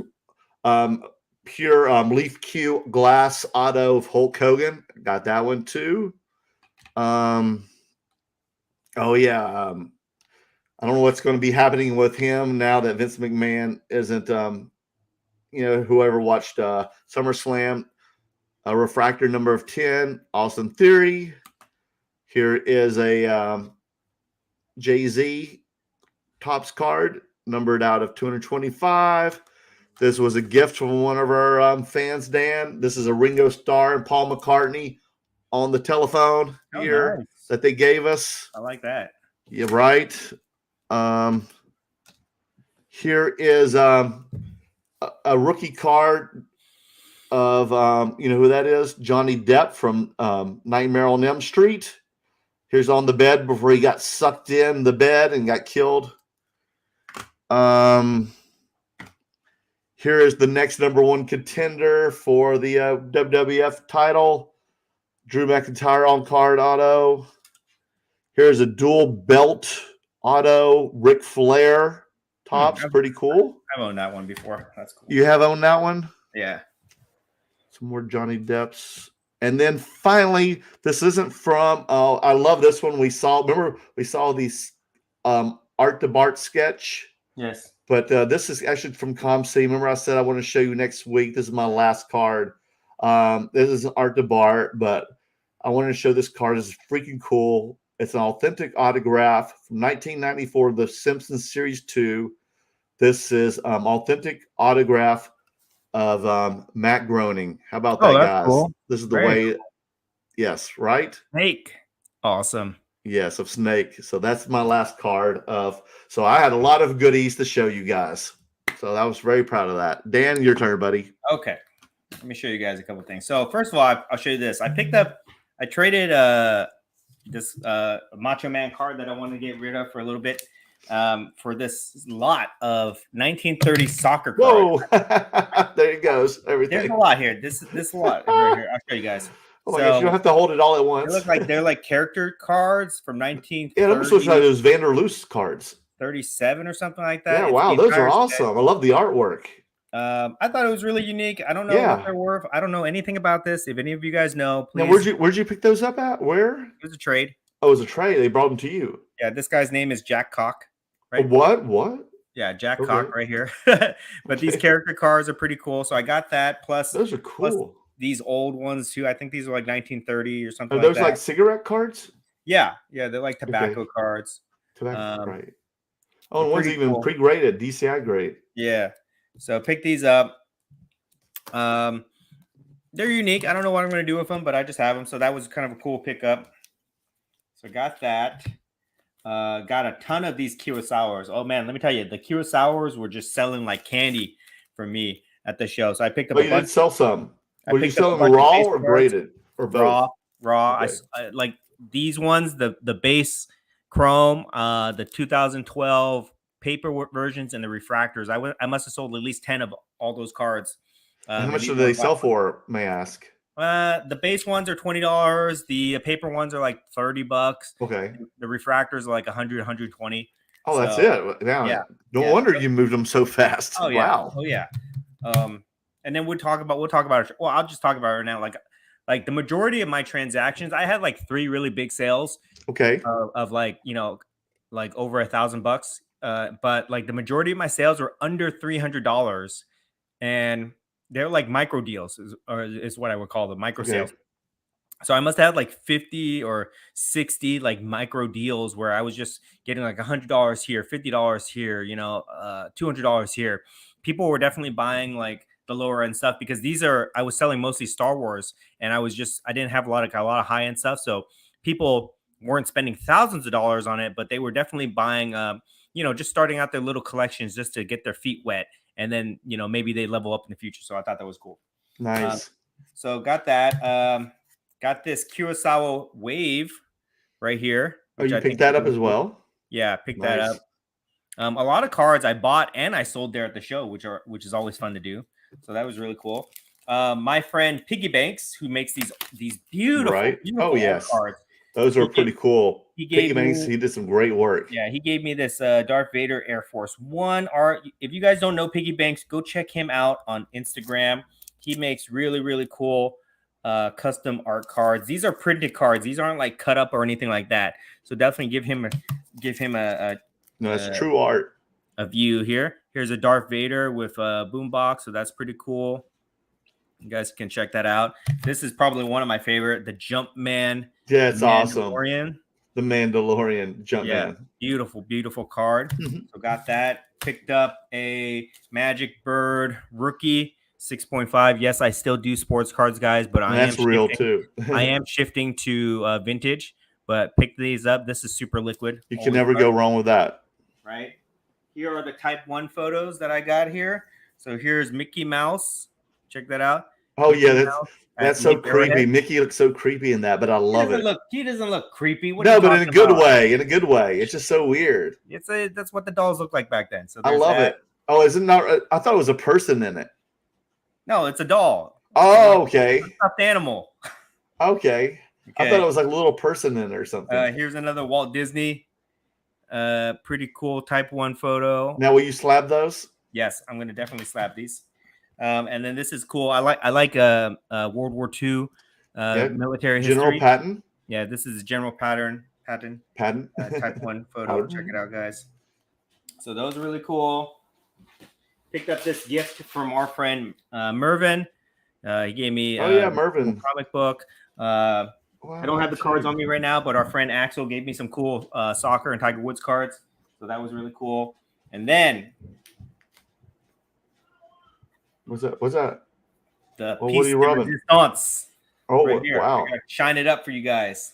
pure Leaf Q glass auto of Hulk Hogan. Got that one too. Oh yeah. I don't know what's going to be happening with him now that Vince McMahon isn't, whoever watched SummerSlam, a refractor number of 10, Austin Theory. Here is a Jay-Z Topps card, numbered out of 225. This was a gift from one of our fans, Dan. This is a Ringo Starr and Paul McCartney on the telephone here nice. That they gave us. I like that. Yeah, right. Here is a rookie card of, who that is? Johnny Depp from Nightmare on Elm Street. Here's on the bed before he got sucked in the bed and got killed. Here is the next number one contender for the WWF title, Drew McIntyre on card auto. Here's a dual belt auto, Ric Flair Topps, pretty cool. I've owned that one before. That's cool. You have owned that one? Yeah. Some more Johnny Depps. And then finally, this isn't from, I love this one. We saw these Art to Bart sketch. Yes. But this is actually from ComC. Remember I said I want to show you next week. This is my last card. This is an Art to Bart, but I wanted to show this card. This is freaking cool. It's an authentic autograph from 1994, The Simpsons Series 2. This is authentic autograph of Matt Groening. How about that, guys? Cool. This is the way. Cool. Yes, right? Snake. Awesome. Yes, of Snake. So that's my last card of. So I had a lot of goodies to show you guys. So I was very proud of that. Dan, your turn, buddy. Okay. Let me show you guys a couple of things. So first of all, I'll show you this. I traded this Macho Man card that I wanted to get rid of for a little bit for this lot of 1930 soccer cards. Whoa. There it goes. Everything. There's a lot here. This lot right here. I'll show you guys. Oh my gosh, you don't have to hold it all at once. They're like character cards from 1930. Yeah, that looks like those Vanderloos cards. 37 or something like that. Yeah, wow, those are awesome. I love the artwork. I thought it was really unique. I don't know what they're worth. I don't know anything about this. If any of you guys know, please. Now, where'd you pick those up at? Where? It was a trade. Oh, it was a trade. They brought them to you. Yeah, this guy's name is Jack Cock. Right? What? Yeah, Jack Cock right here. But these character cards are pretty cool. So I got that. Plus, those are cool. Plus these old ones too. I think these are like 1930 or something. Are those like cigarette cards? Yeah, they're like tobacco cards. Tobacco, right? Oh, and one's even pre-graded, DCI grade. Yeah. So pick these up. They're unique. I don't know what I'm going to do with them, but I just have them. So that was kind of a cool pickup. So got that. Got a ton of these Kurosawas. Oh man, let me tell you, the Kurosawas were just selling like candy for me at the show. So I picked up. But you did sell some. Were you selling raw or graded or both? Raw. Okay. I like these ones. The base chrome, the 2012 paper versions, and the refractors. I must have sold at least 10 of all those cards. How much do they sell for? May I ask? The base ones are $20. The paper ones are like $30. Okay. The refractors are like 100, 120. Oh, that's it. Yeah. No wonder you moved them so fast. Oh yeah. Wow. Oh yeah. And then we'll talk about it. Well, I'll just talk about it now. Like the majority of my transactions, I had like 3 really big sales. Okay. Of like, like over $1,000. But like the majority of my sales were under $300, and they're like micro deals is what I would call them, micro sales. So I must have had like 50 or 60 like micro deals where I was just getting like $100 here, $50 here, $200 here. People were definitely buying like the lower end stuff because I was selling mostly Star Wars, and I didn't have a lot of high end stuff. So people weren't spending thousands of dollars on it, but they were definitely buying just starting out their little collections just to get their feet wet, and then maybe they level up in the future. So I thought that was cool. Nice. So got that. Got this Kurosawa Wave right here. Oh, you picked that up as well? Yeah, I picked that up. A lot of cards I bought and I sold there at the show, which is always fun to do. So that was really cool. My friend Piggy Banks, who makes these beautiful, beautiful cards. Those are pretty cool. Piggy Banks, he did some great work. Yeah, he gave me this Darth Vader Air Force One art. If you guys don't know Piggy Banks, go check him out on Instagram. He makes really, really cool custom art cards. These are printed cards. These aren't like cut up or anything like that. So definitely give him a no, that's true art. A view here. Here's a Darth Vader with a boombox, so that's pretty cool. You guys can check that out. This is probably one of my favorite, the Jumpman. Yeah, it's awesome. The Mandalorian Jumpman. Beautiful, beautiful card. So got that. Picked up a Magic Bird rookie 6.5. Yes, I still do sports cards, guys, but that's real too. I am shifting to vintage, but pick these up. This is super liquid. You can never go wrong with that. Right. Here are the Type 1 photos that I got here. So here's Mickey Mouse. Check that out. Oh, yeah, that's so creepy. Mickey looks so creepy in that, but I love it. He doesn't look creepy. No, but in a good way. In a good way. It's just so weird. That's what the dolls look like back then. So I love it. Oh, is it not? I thought it was a person in it. No, it's a doll. Oh, okay. It's a stuffed animal. Okay. I thought it was like a little person in it or something. Here's another Walt Disney. Pretty cool Type 1 photo. Now, will you slab those? Yes, I'm going to definitely slab these. And then this is cool. I like World War II military history. General Patton. Yeah, this is General Patton. Type 1 photo. Check it out, guys. So those are really cool. Picked up this gift from our friend Merlin. He gave me Merlin comic book. I don't have the cards on me right now, but our friend Axel gave me some cool soccer and Tiger Woods cards. So that was really cool. And then what's that? The piece de resistance. Oh, right here. Wow. Shine it up for you guys.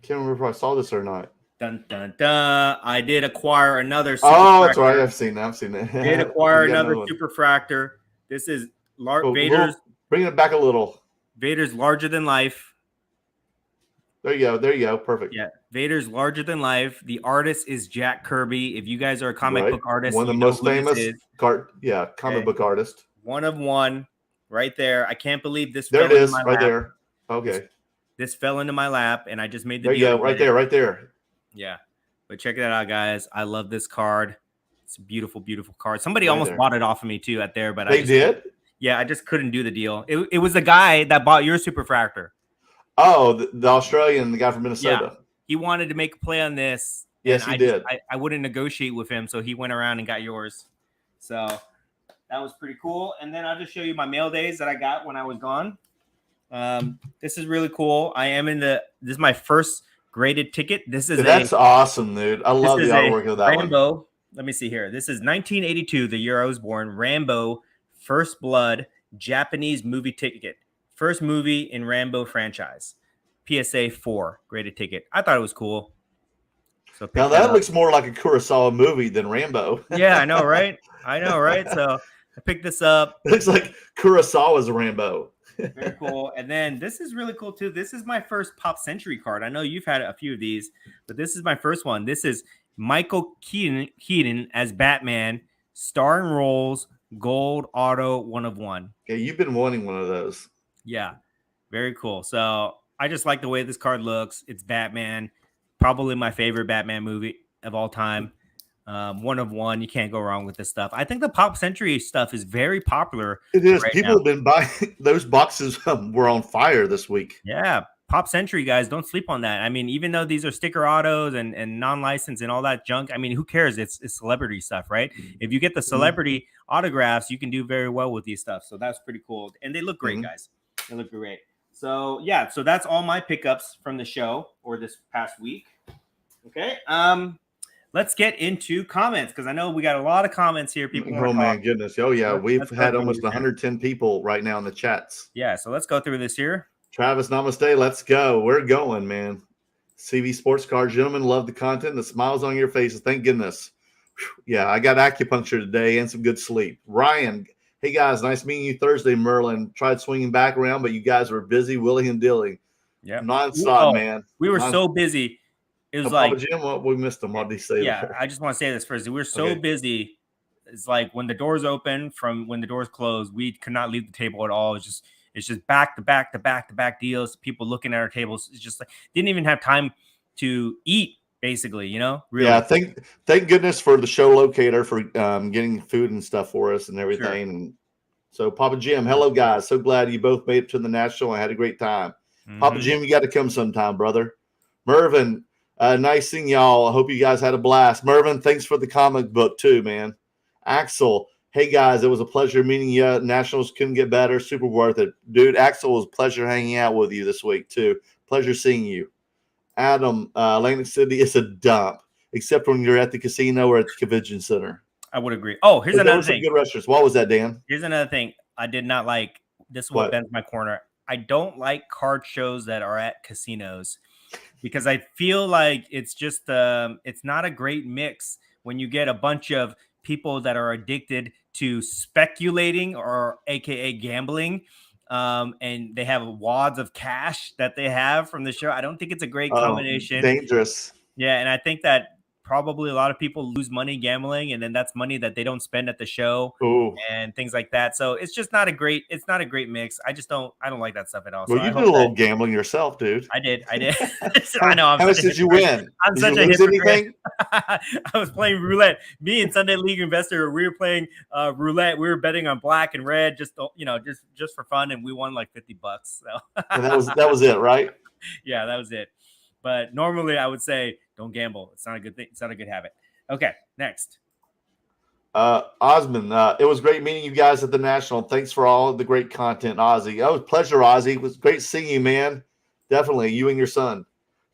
Can't remember if I saw this or not. Dun, dun, dun. I did acquire another superfractor. That's right. I've seen that. Did acquire another superfractor. This is Vader's. Bring it back a little. Vader's larger than life. There you go. Perfect. Yeah. Vader's larger than life. The artist is Jack Kirby. If you guys are a comic book artist, one of the most famous comic book artist. One of one right there. I can't believe this. There it is, right there. Okay. This fell into my lap, and I just made the deal. There you go, right there. Yeah. But check that out, guys. I love this card. It's a beautiful, beautiful card. Somebody almost bought it off of me too but they did? Yeah, I just couldn't do the deal. It was the guy that bought your superfractor. Oh, the Australian, the guy from Minnesota. Yeah. He wanted to make a play on this. Yes, he did. I wouldn't negotiate with him, so he went around and got yours. So that was pretty cool. And then I'll just show you my mail days that I got when I was gone. This is really cool. This is my first graded ticket. That's awesome, dude. I love the artwork of that Rambo. one. Let me see here. This is 1982, the year I was born. Rambo, First Blood, Japanese movie ticket. First movie in Rambo franchise. PSA 4 graded ticket. I thought it was cool. So now that looks more like a Kurosawa movie than Rambo. Yeah, I know, right? So I picked this up. It looks like Kurosawa's Rambo. Very cool. And then this is really cool too. This is my first Pop Century card. I know you've had a few of these, but this is my first one. This is Michael Keaton as Batman, star and rolls, gold auto 1 of 1. Yeah, you've been wanting one of those. Yeah, very cool. So I just like the way this card looks. It's Batman, probably my favorite Batman movie of all time. 1 of 1. You can't go wrong with this stuff. I think the Pop Century stuff is very popular. It is. People have been buying those boxes. Were on fire this week. Yeah, Pop Century, guys, don't sleep on that. I mean, even though these are sticker autos and non-licensed and all that junk, I mean, who cares? It's celebrity stuff, right? If you get the celebrity autographs, you can do very well with these stuff. So that's pretty cool. And they look great, guys. They look great. So yeah, so that's all my pickups from the show or this past week. Okay. Let's get into comments because I know we got a lot of comments here. People. Oh my goodness. Oh yeah, we've had almost 110 people right now in the chats. Yeah, so let's go through this here. Travis, namaste. Let's go. We're going, man. CV Sports Card, gentlemen, love the content, the smiles on your faces. Thank goodness. Yeah, I got acupuncture today and some good sleep. Ryan, hey guys, nice meeting you Thursday. Merlin tried swinging back around, but you guys were busy willing and dilly. Yeah, nonstop, man. We were so busy. It was Papa Jim, we missed him. What did he say there? I just want to say this first. We were so busy. It's like when the doors open from when the doors close, we could not leave the table at all. It's just back to back deals. People looking at our tables. It's just like didn't even have time to eat. Basically, you know. Really. Yeah, thank goodness for the show locator for getting food and stuff for us and everything. Sure. And so, Papa Jim, hello guys. So glad you both made it to the National. I had a great time. Mm-hmm. Papa Jim, you got to come sometime, brother. Mervin, nice seeing y'all. I hope you guys had a blast. Mervin, thanks for the comic book too, man. Axel, hey guys, it was a pleasure meeting you. Nationals couldn't get better. Super worth it. Dude, Axel, it was a pleasure hanging out with you this week too. Pleasure seeing you. Adam, Atlantic City is a dump, except when you're at the casino or at the convention center. I would agree. Oh, here's another thing. Good restaurants. What was that, Dan? Here's another thing I did not like. This is what bends my corner. I don't like card shows that are at casinos because I feel like it's just it's not a great mix when you get a bunch of people that are addicted to speculating or AKA gambling. And they have wads of cash that they have from the show. I don't think it's a great combination. Dangerous. Yeah, and I think that probably a lot of people lose money gambling, and then that's money that they don't spend at the show. Ooh. And things like that. So it's just not a great mix. I don't like that stuff at all. Well, so you did a little gambling yourself, dude. I did. I know. How much did you win? I'm did such you a lose anything? I was playing roulette. Me and Sunday League Investor, we were playing roulette. We were betting on black and red, just for fun, and we won like $50. So and that was it, right? Yeah, that was it. But normally I would say don't gamble. It's not a good thing. It's not a good habit. Okay, next. Osmond, it was great meeting you guys at the National. Thanks for all of the great content, Ozzy. Oh, pleasure, Ozzy. It was great seeing you, man. Definitely, you and your son.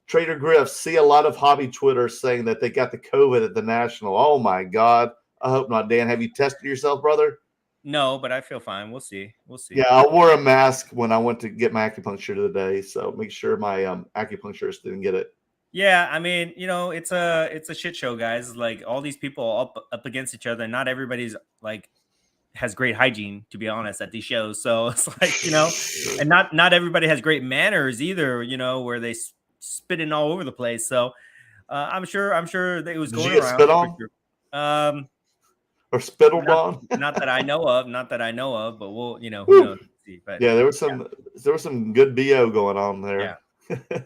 Trader Griff, see a lot of hobby Twitter saying that they got the COVID at the National. Oh, my God. I hope not, Dan. Have you tested yourself, brother? No, but I feel fine. We'll see. Yeah, I wore a mask when I went to get my acupuncture today, so make sure my acupuncturist didn't get it. Yeah, I mean, it's a shit show, guys. Like all these people up against each other. Not everybody's like has great hygiene, to be honest, at these shows. So it's like and not everybody has great manners either. Where they spitting all over the place. So I'm sure that it was going around. Spit on? Or spittled on? Not that I know of, but we'll, who knows? See. But yeah, there was some good BO going on there. Yeah.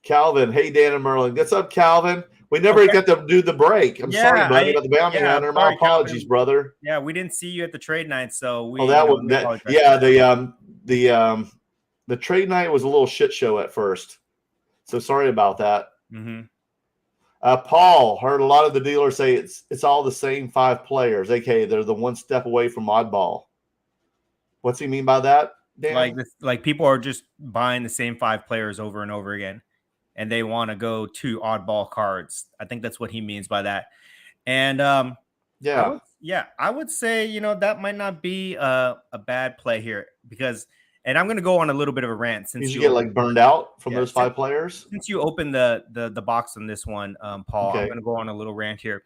Calvin, hey Dan and Merlin. What's up, Calvin? We never got to do the break. I'm sorry, buddy, about the bounty hunter. My apologies, Calvin. Brother. Yeah, we didn't see you at the trade night, so we. The trade night was a little shit show at first, so sorry about that. Mm-hmm. Paul heard a lot of the dealers say it's all the same 5 players, aka they're the one step away from oddball. What's he mean by that, Dan? Like people are just buying the same 5 players over and over again, and they want to go to oddball cards. I think that's what he means by that. And I would say that might not be a bad play here because. And I'm going to go on a little bit of a rant since you get like burned out from those 5 players. Since you opened the box on this one, Paul, okay. I'm going to go on a little rant here.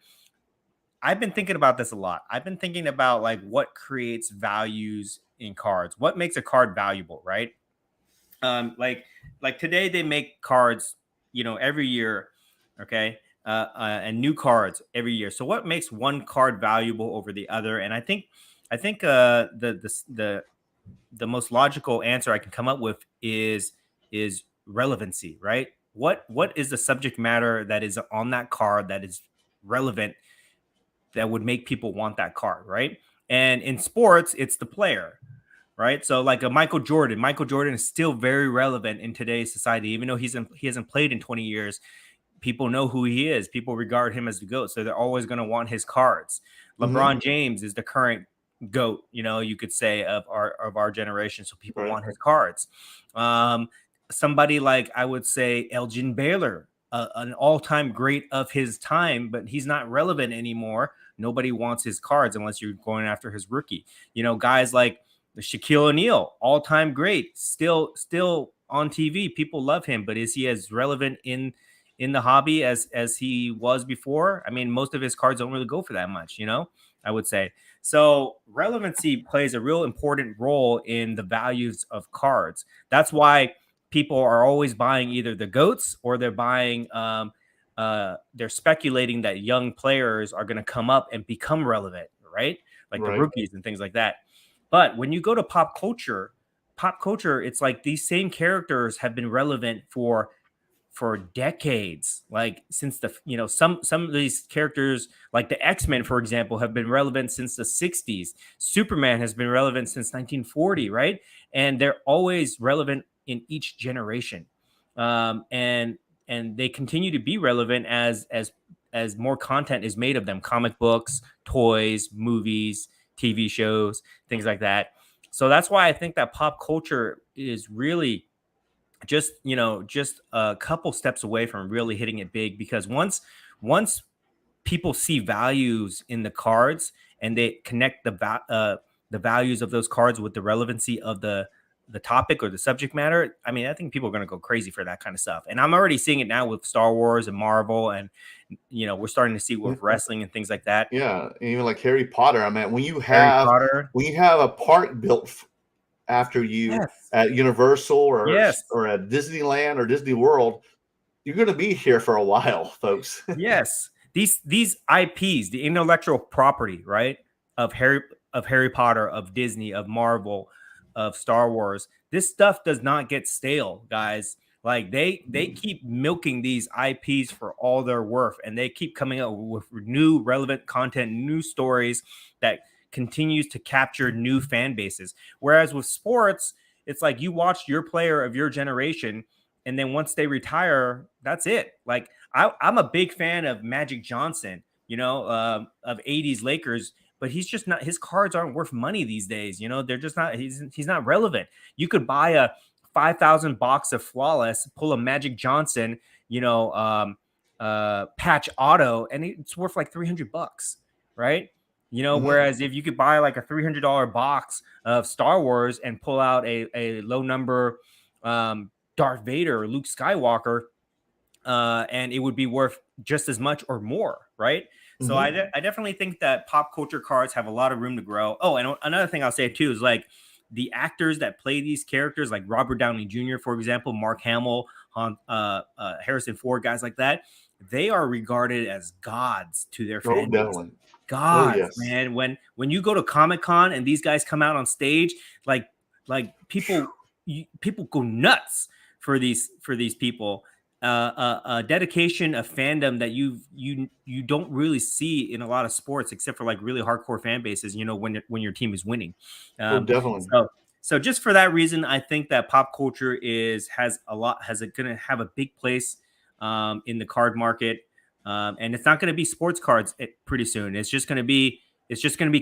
I've been thinking about this a lot. I've been thinking about like what creates values in cards. What makes a card valuable, right? Like today they make cards, every year, okay, and new cards every year. So what makes one card valuable over the other? And I think the most logical answer I can come up with is relevancy, right? What is the subject matter that is on that card that is relevant that would make people want that card, right? And in sports, it's the player, right? So like a Michael Jordan is still very relevant in today's society, even though he hasn't played in 20 years. People know who he is. People regard him as the GOAT, so they're always going to want his cards. LeBron James is the current GOAT, you could say of our generation. So people want his cards. Somebody like I would say Elgin Baylor, an all-time great of his time, but he's not relevant anymore. Nobody wants his cards unless you're going after his rookie. Guys like Shaquille O'Neal, all-time great, still on TV. People love him, but is he as relevant in in the hobby as he was before. I mean, most of his cards don't really go for that much, I would say. So relevancy plays a real important role in the values of cards. That's why people are always buying either the GOATs or they're buying they're speculating that young players are going to come up and become relevant, right? Like the rookies and things like that. But when you go to pop culture, it's like these same characters have been relevant for decades. Like since some of these characters, like the X-Men, for example, have been relevant since the 60s. Superman has been relevant since 1940, right? And they're always relevant in each generation. And they continue to be relevant as more content is made of them: comic books, toys, movies, TV shows, things like that. So that's why I think that pop culture is really just a couple steps away from really hitting it big, because once people see values in the cards and they connect the values of those cards with the relevancy of the topic or the subject matter, I mean, I think people are going to go crazy for that kind of stuff. And I'm already seeing it now with Star Wars and Marvel, and we're starting to see it with wrestling and things like that. Yeah, even like Harry Potter. I mean, when you have a park built after you at Universal or at Disneyland or Disney World, you're going to be here for a while, folks. Yes, these IPs, the intellectual property, right, of Harry Potter, of Disney, of Marvel, of Star Wars. This stuff does not get stale, guys. Like they keep milking these IPs for all their worth, and they keep coming up with new relevant content, new stories that continues to capture new fan bases. Whereas with sports, it's like you watched your player of your generation, and then once they retire, that's it. Like I'm a big fan of Magic Johnson, of 80s Lakers, but he's just not, his cards aren't worth money these days. They're just not, he's not relevant. You could buy a 5,000 box of Flawless, pull a Magic Johnson, patch auto, and it's worth like $300, right? Whereas if you could buy like a $300 box of Star Wars and pull out a low number Darth Vader or Luke Skywalker, and it would be worth just as much or more, right? So I definitely think that pop culture cards have a lot of room to grow. Oh, and another thing I'll say too is like the actors that play these characters, like Robert Downey Jr., for example, Mark Hamill, Harrison Ford, guys like that, they are regarded as gods to their fan base. Gods, man. When you go to Comic-Con and these guys come out on stage, like people go nuts for these people. A dedication, a fandom that you don't really see in a lot of sports, except for like really hardcore fan bases. When your team is winning. Definitely. So just for that reason, I think that pop culture has going to have a big place in the card market, and it's not going to be sports cards pretty soon. It's just going to be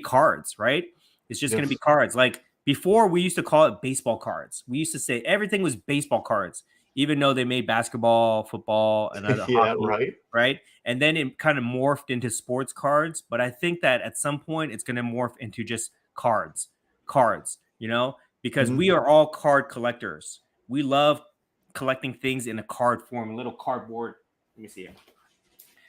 cards, right? It's just going to be cards. Like before, we used to call it baseball cards. We used to say everything was baseball cards, even though they made basketball, football, and other hockey, right? And then it kind of morphed into sports cards. But I think that at some point it's going to morph into just cards, because we are all card collectors. We love collecting things in a card form, little cardboard. Let me see it.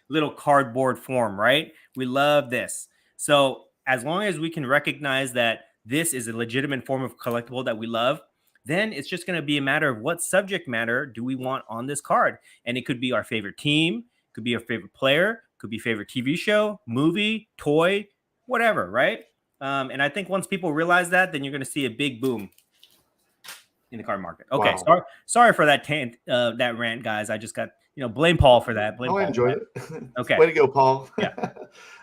Little cardboard form, right? We love this. So as long as we can recognize that this is a legitimate form of collectible that we love, then it's just going to be a matter of what subject matter do we want on this card. And it could be our favorite team, could be our favorite player, could be favorite TV show, movie, toy, whatever, right? And I think once people realize that, then you're going to see a big boom in the card market. Okay, wow. Sorry for that that rant, guys. I just got, blame Paul for that. I enjoyed it. Okay. Way to go, Paul. Yeah.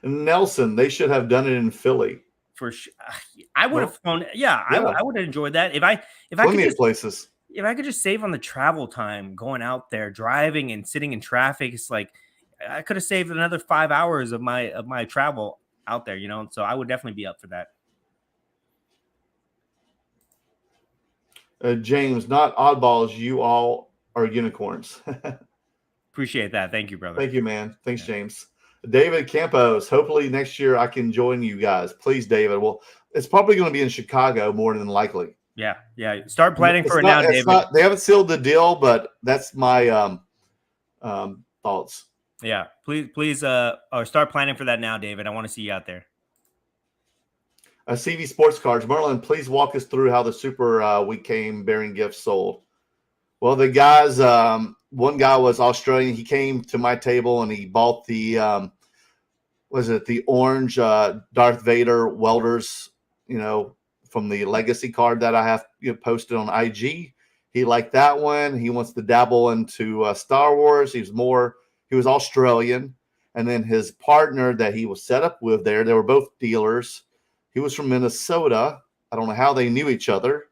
Nelson, they should have done it in Philly. For sure. I would have flown. Yeah, I would have enjoyed that. If I could just, places. If I could just save on the travel time going out there, driving and sitting in traffic, it's like I could have saved another 5 hours of my travel out there, So I would definitely be up for that. James, not oddballs. You all are unicorns. Appreciate that. Thank you, brother. Thank you, man. Thanks, James. David Campos, hopefully next year I can join you guys. Please, David. Well, it's probably going to be in Chicago more than likely. Yeah. Start planning for it now, David. They haven't sealed the deal, but that's my thoughts. Yeah, please, or start planning for that now, David. I want to see you out there. CV Sports Cards. Merlin, please walk us through how the Super Week came bearing gifts sold. Well, the guys, one guy was Australian. He came to my table and he bought the, was it the orange Darth Vader welders, from the legacy card that I have posted on IG. He liked that one. He wants to dabble into Star Wars. He was Australian. And then his partner that he was set up with they were both dealers. He was from Minnesota. I don't know how they knew each other,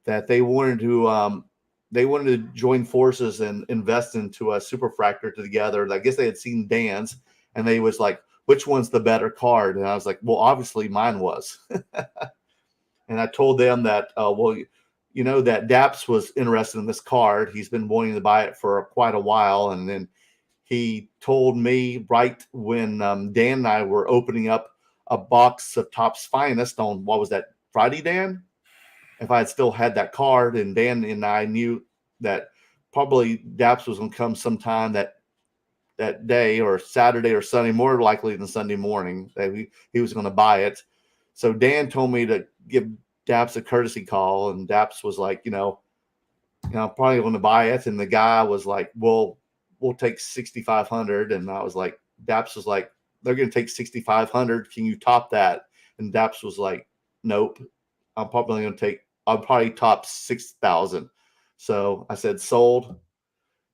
that they wanted to join forces and invest into a superfractor together. I guess they had seen Dan's and they was like, which one's the better card? And I was like, well, obviously mine was. And I told them that, that Daps was interested in this card. He's been wanting to buy it for quite a while. And then he told me right when Dan and I were opening up a box of Topps Finest on, what was that, Friday, Dan? If I had still had that card, and Dan and I knew that probably Daps was going to come sometime that day, or Saturday or Sunday, more likely than Sunday morning, that he was going to buy it. So Dan told me to give Daps a courtesy call, and Daps was like, I'm probably going to buy it. And the guy was like, well, we'll take 6,500. And I was like, Daps was like, they're going to take 6,500. Can you top that? And Daps was like, nope. I'll probably top 6,000. So I said, sold.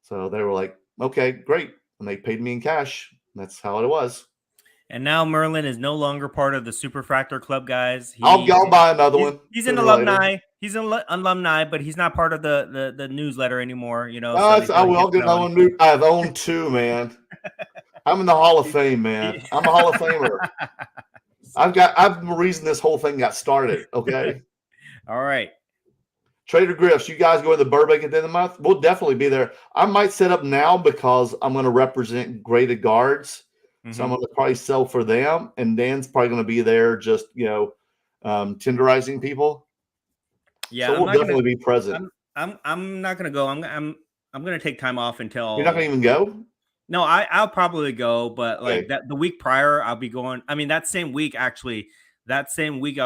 So they were like, okay, great. And they paid me in cash. That's how it was. And now Merlin is no longer part of the Superfractor Club, guys. I'll buy another one. He's an alumni. Later. He's an alumni, but he's not part of the newsletter anymore. I'll get another one. I've owned two, man. I'm in the Hall of Fame, man. I'm a Hall of Famer. I'm the reason this whole thing got started. Okay. All right. Trader Griff's, you guys go to the Burbank at the end of the month? We'll definitely be there. I might set up now because I'm going to represent Graded Guards. Mm-hmm. So I'm going to probably sell for them. And Dan's probably going to be there just, tenderizing people. Yeah. So we'll definitely be present. I'm not going to go. I'm going to take time off until. You're not going to even go? No, I'll probably go. But like the week prior, I'll be going. I mean, that same week, I'll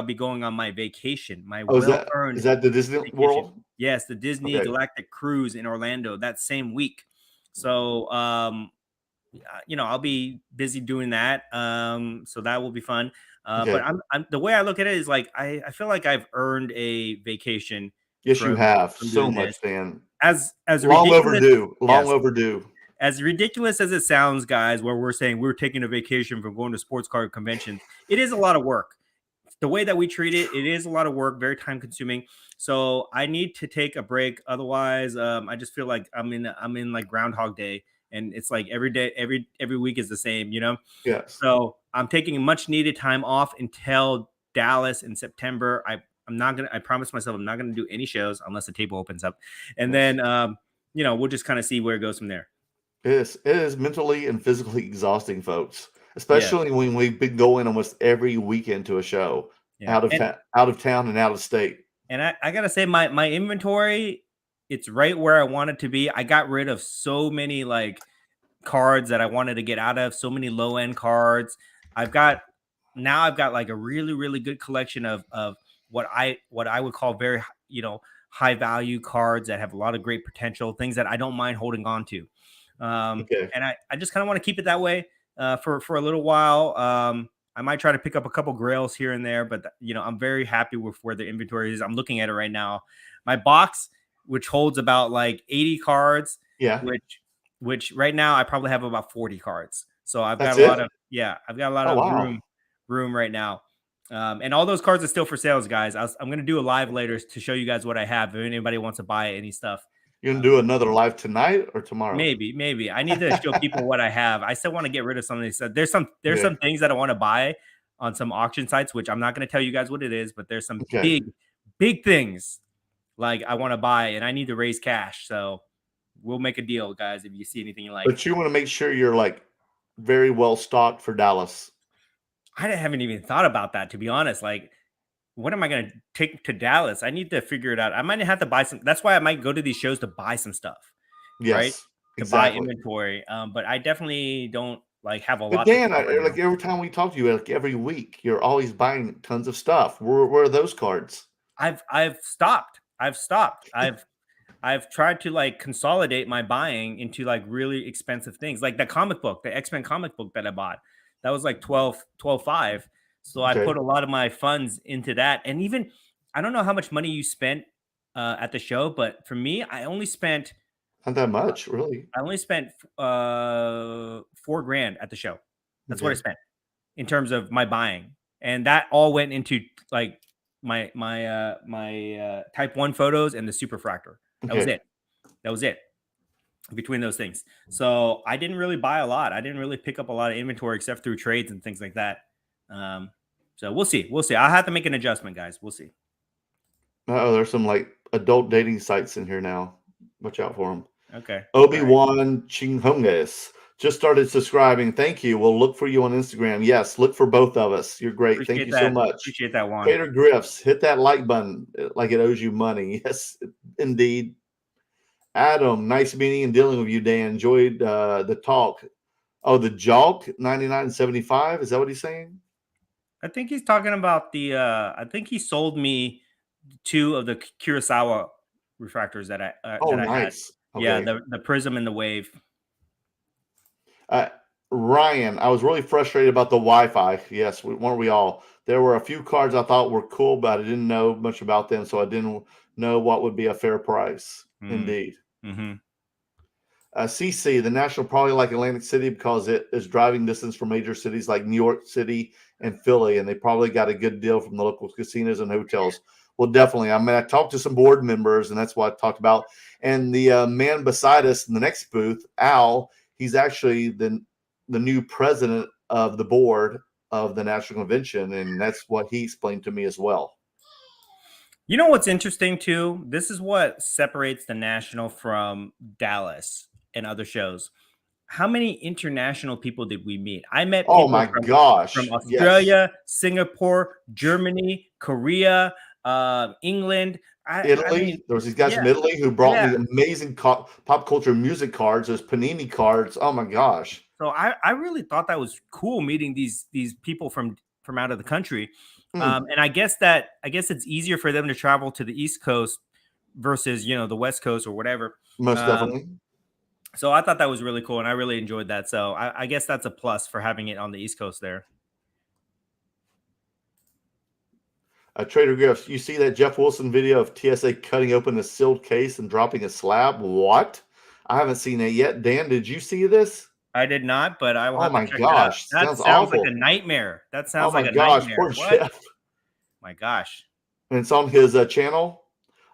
be going on my vacation. Is that the Disney vacation. World? Yes, the Disney Galactic Cruise in Orlando that same week. So, I'll be busy doing that. So that will be fun. But I'm the way I look at it is like I feel like I've earned a vacation. Yes, you have so much, Dan. As long overdue. As ridiculous as it sounds, guys, where we're saying we're taking a vacation from going to sports card conventions, it is a lot of work. The way that we treat it, it is a lot of work, very time consuming. So I need to take a break. Otherwise, I just feel like I'm in like Groundhog Day, and it's like every day, every week is the same, Yes. So I'm taking a much needed time off until Dallas in September. I promised myself I'm not gonna do any shows unless the table opens up, and then we'll just kind of see where it goes from there. It is mentally and physically exhausting, folks. Especially when we've been going almost every weekend to a show out of town and out of state. And I gotta say, my inventory, it's right where I want it to be. I got rid of so many like cards that I wanted to get out of, so many low end cards. I've got like a really, really good collection of what I would call very high value cards that have a lot of great potential, things that I don't mind holding on to. And I just kind of want to keep it that way for a little while. I might try to pick up a couple grails here and there, but I'm very happy with where the inventory is. I'm looking at it right now. My box, which holds about like 80 cards, which right now I probably have about 40 cards. So I've got a lot of room right now. And all those cards are still for sales, guys. I'm going to do a live later to show you guys what I have. If anybody wants to buy any stuff. You're going to do another live tonight or tomorrow? Maybe. I need to show people what I have. I still want to get rid of some of these. There's some things that I want to buy on some auction sites, which I'm not going to tell you guys what it is, but there's some big things like I want to buy, and I need to raise cash. So we'll make a deal, guys, if you see anything you like. But you want to make sure you're like very well stocked for Dallas. I haven't even thought about that, to be honest. Like, what am I going to take to Dallas? I need to figure it out. I might have to buy some. That's why I might go to these shows to buy some stuff. Yes. Right. to buy inventory. But I definitely don't like have a lot. But Dan, like every time we talk to you, like every week, you're always buying tons of stuff. Where are those cards? I've stopped. I've tried to like consolidate my buying into like really expensive things, like the comic book, the X-Men comic book that I bought. That was like 12.5. So I put a lot of my funds into that. And even I don't know how much money you spent at the show, but for me, I only spent not that much, really. I only spent $4,000 at the show. That's what I spent in terms of my buying, and that all went into like my type 1 photos and the superfractor. That was it. That was it between those things. So I didn't really buy a lot. I didn't really pick up a lot of inventory except through trades and things like that. So we'll see. We'll see. I'll have to make an adjustment, guys. We'll see. Oh, there's some like adult dating sites in here now. Watch out for them. Okay. Obi-Wan Chinghungus just started subscribing. Thank you. We'll look for you on Instagram. Yes, look for both of us. You're great. Appreciate Thank you that. so much. Appreciate that one. Trader Griffs, hit that like button like it owes you money. Yes, indeed. Adam, nice meeting and dealing with you, Dan. Enjoyed the talk. Oh, the Jalk 99.75. Is that what he's saying? I think he's talking about the. I think he sold me 2 of the Kurosawa refractors that I. Oh, that nice. I had. Okay. Yeah, the Prism and the Wave. Ryan, I was really frustrated about the Wi-Fi. Yes, weren't we all? There were a few cards I thought were cool, but I didn't know much about them, so I didn't know what would be a fair price. Indeed. Mm-hmm. CC, the National probably like Atlantic City because it is driving distance from major cities like New York City and Philly, and they probably got a good deal from the local casinos and hotels. Well, definitely. I mean, I talked to some board members, and that's what I talked about. And the man beside us in the next booth, Al, he's actually the new president of the board of the National Convention, and that's what he explained to me as well. You know what's interesting too? This is what separates the National from Dallas and other shows. How many international people did we meet? I met people from Australia, Singapore, Germany, Korea, England, Italy. There was these guys from Italy who brought me amazing pop culture music cards. There's Panini cards. Oh my gosh! So I really thought that was cool meeting these people from out of the country. And I guess it's easier for them to travel to the East Coast versus the West Coast or whatever. Most definitely. So I thought that was really cool, and I really enjoyed that. So I guess that's a plus for having it on the East Coast there. Trader Griffs, you see that Jeff Wilson video of TSA cutting open a sealed case and dropping a slab? What? I haven't seen that yet. Dan, did you see this? I did not, but I will have to check it out. That sounds like a nightmare. That sounds like a nightmare. Poor what? Jeff. My gosh. And it's on his channel.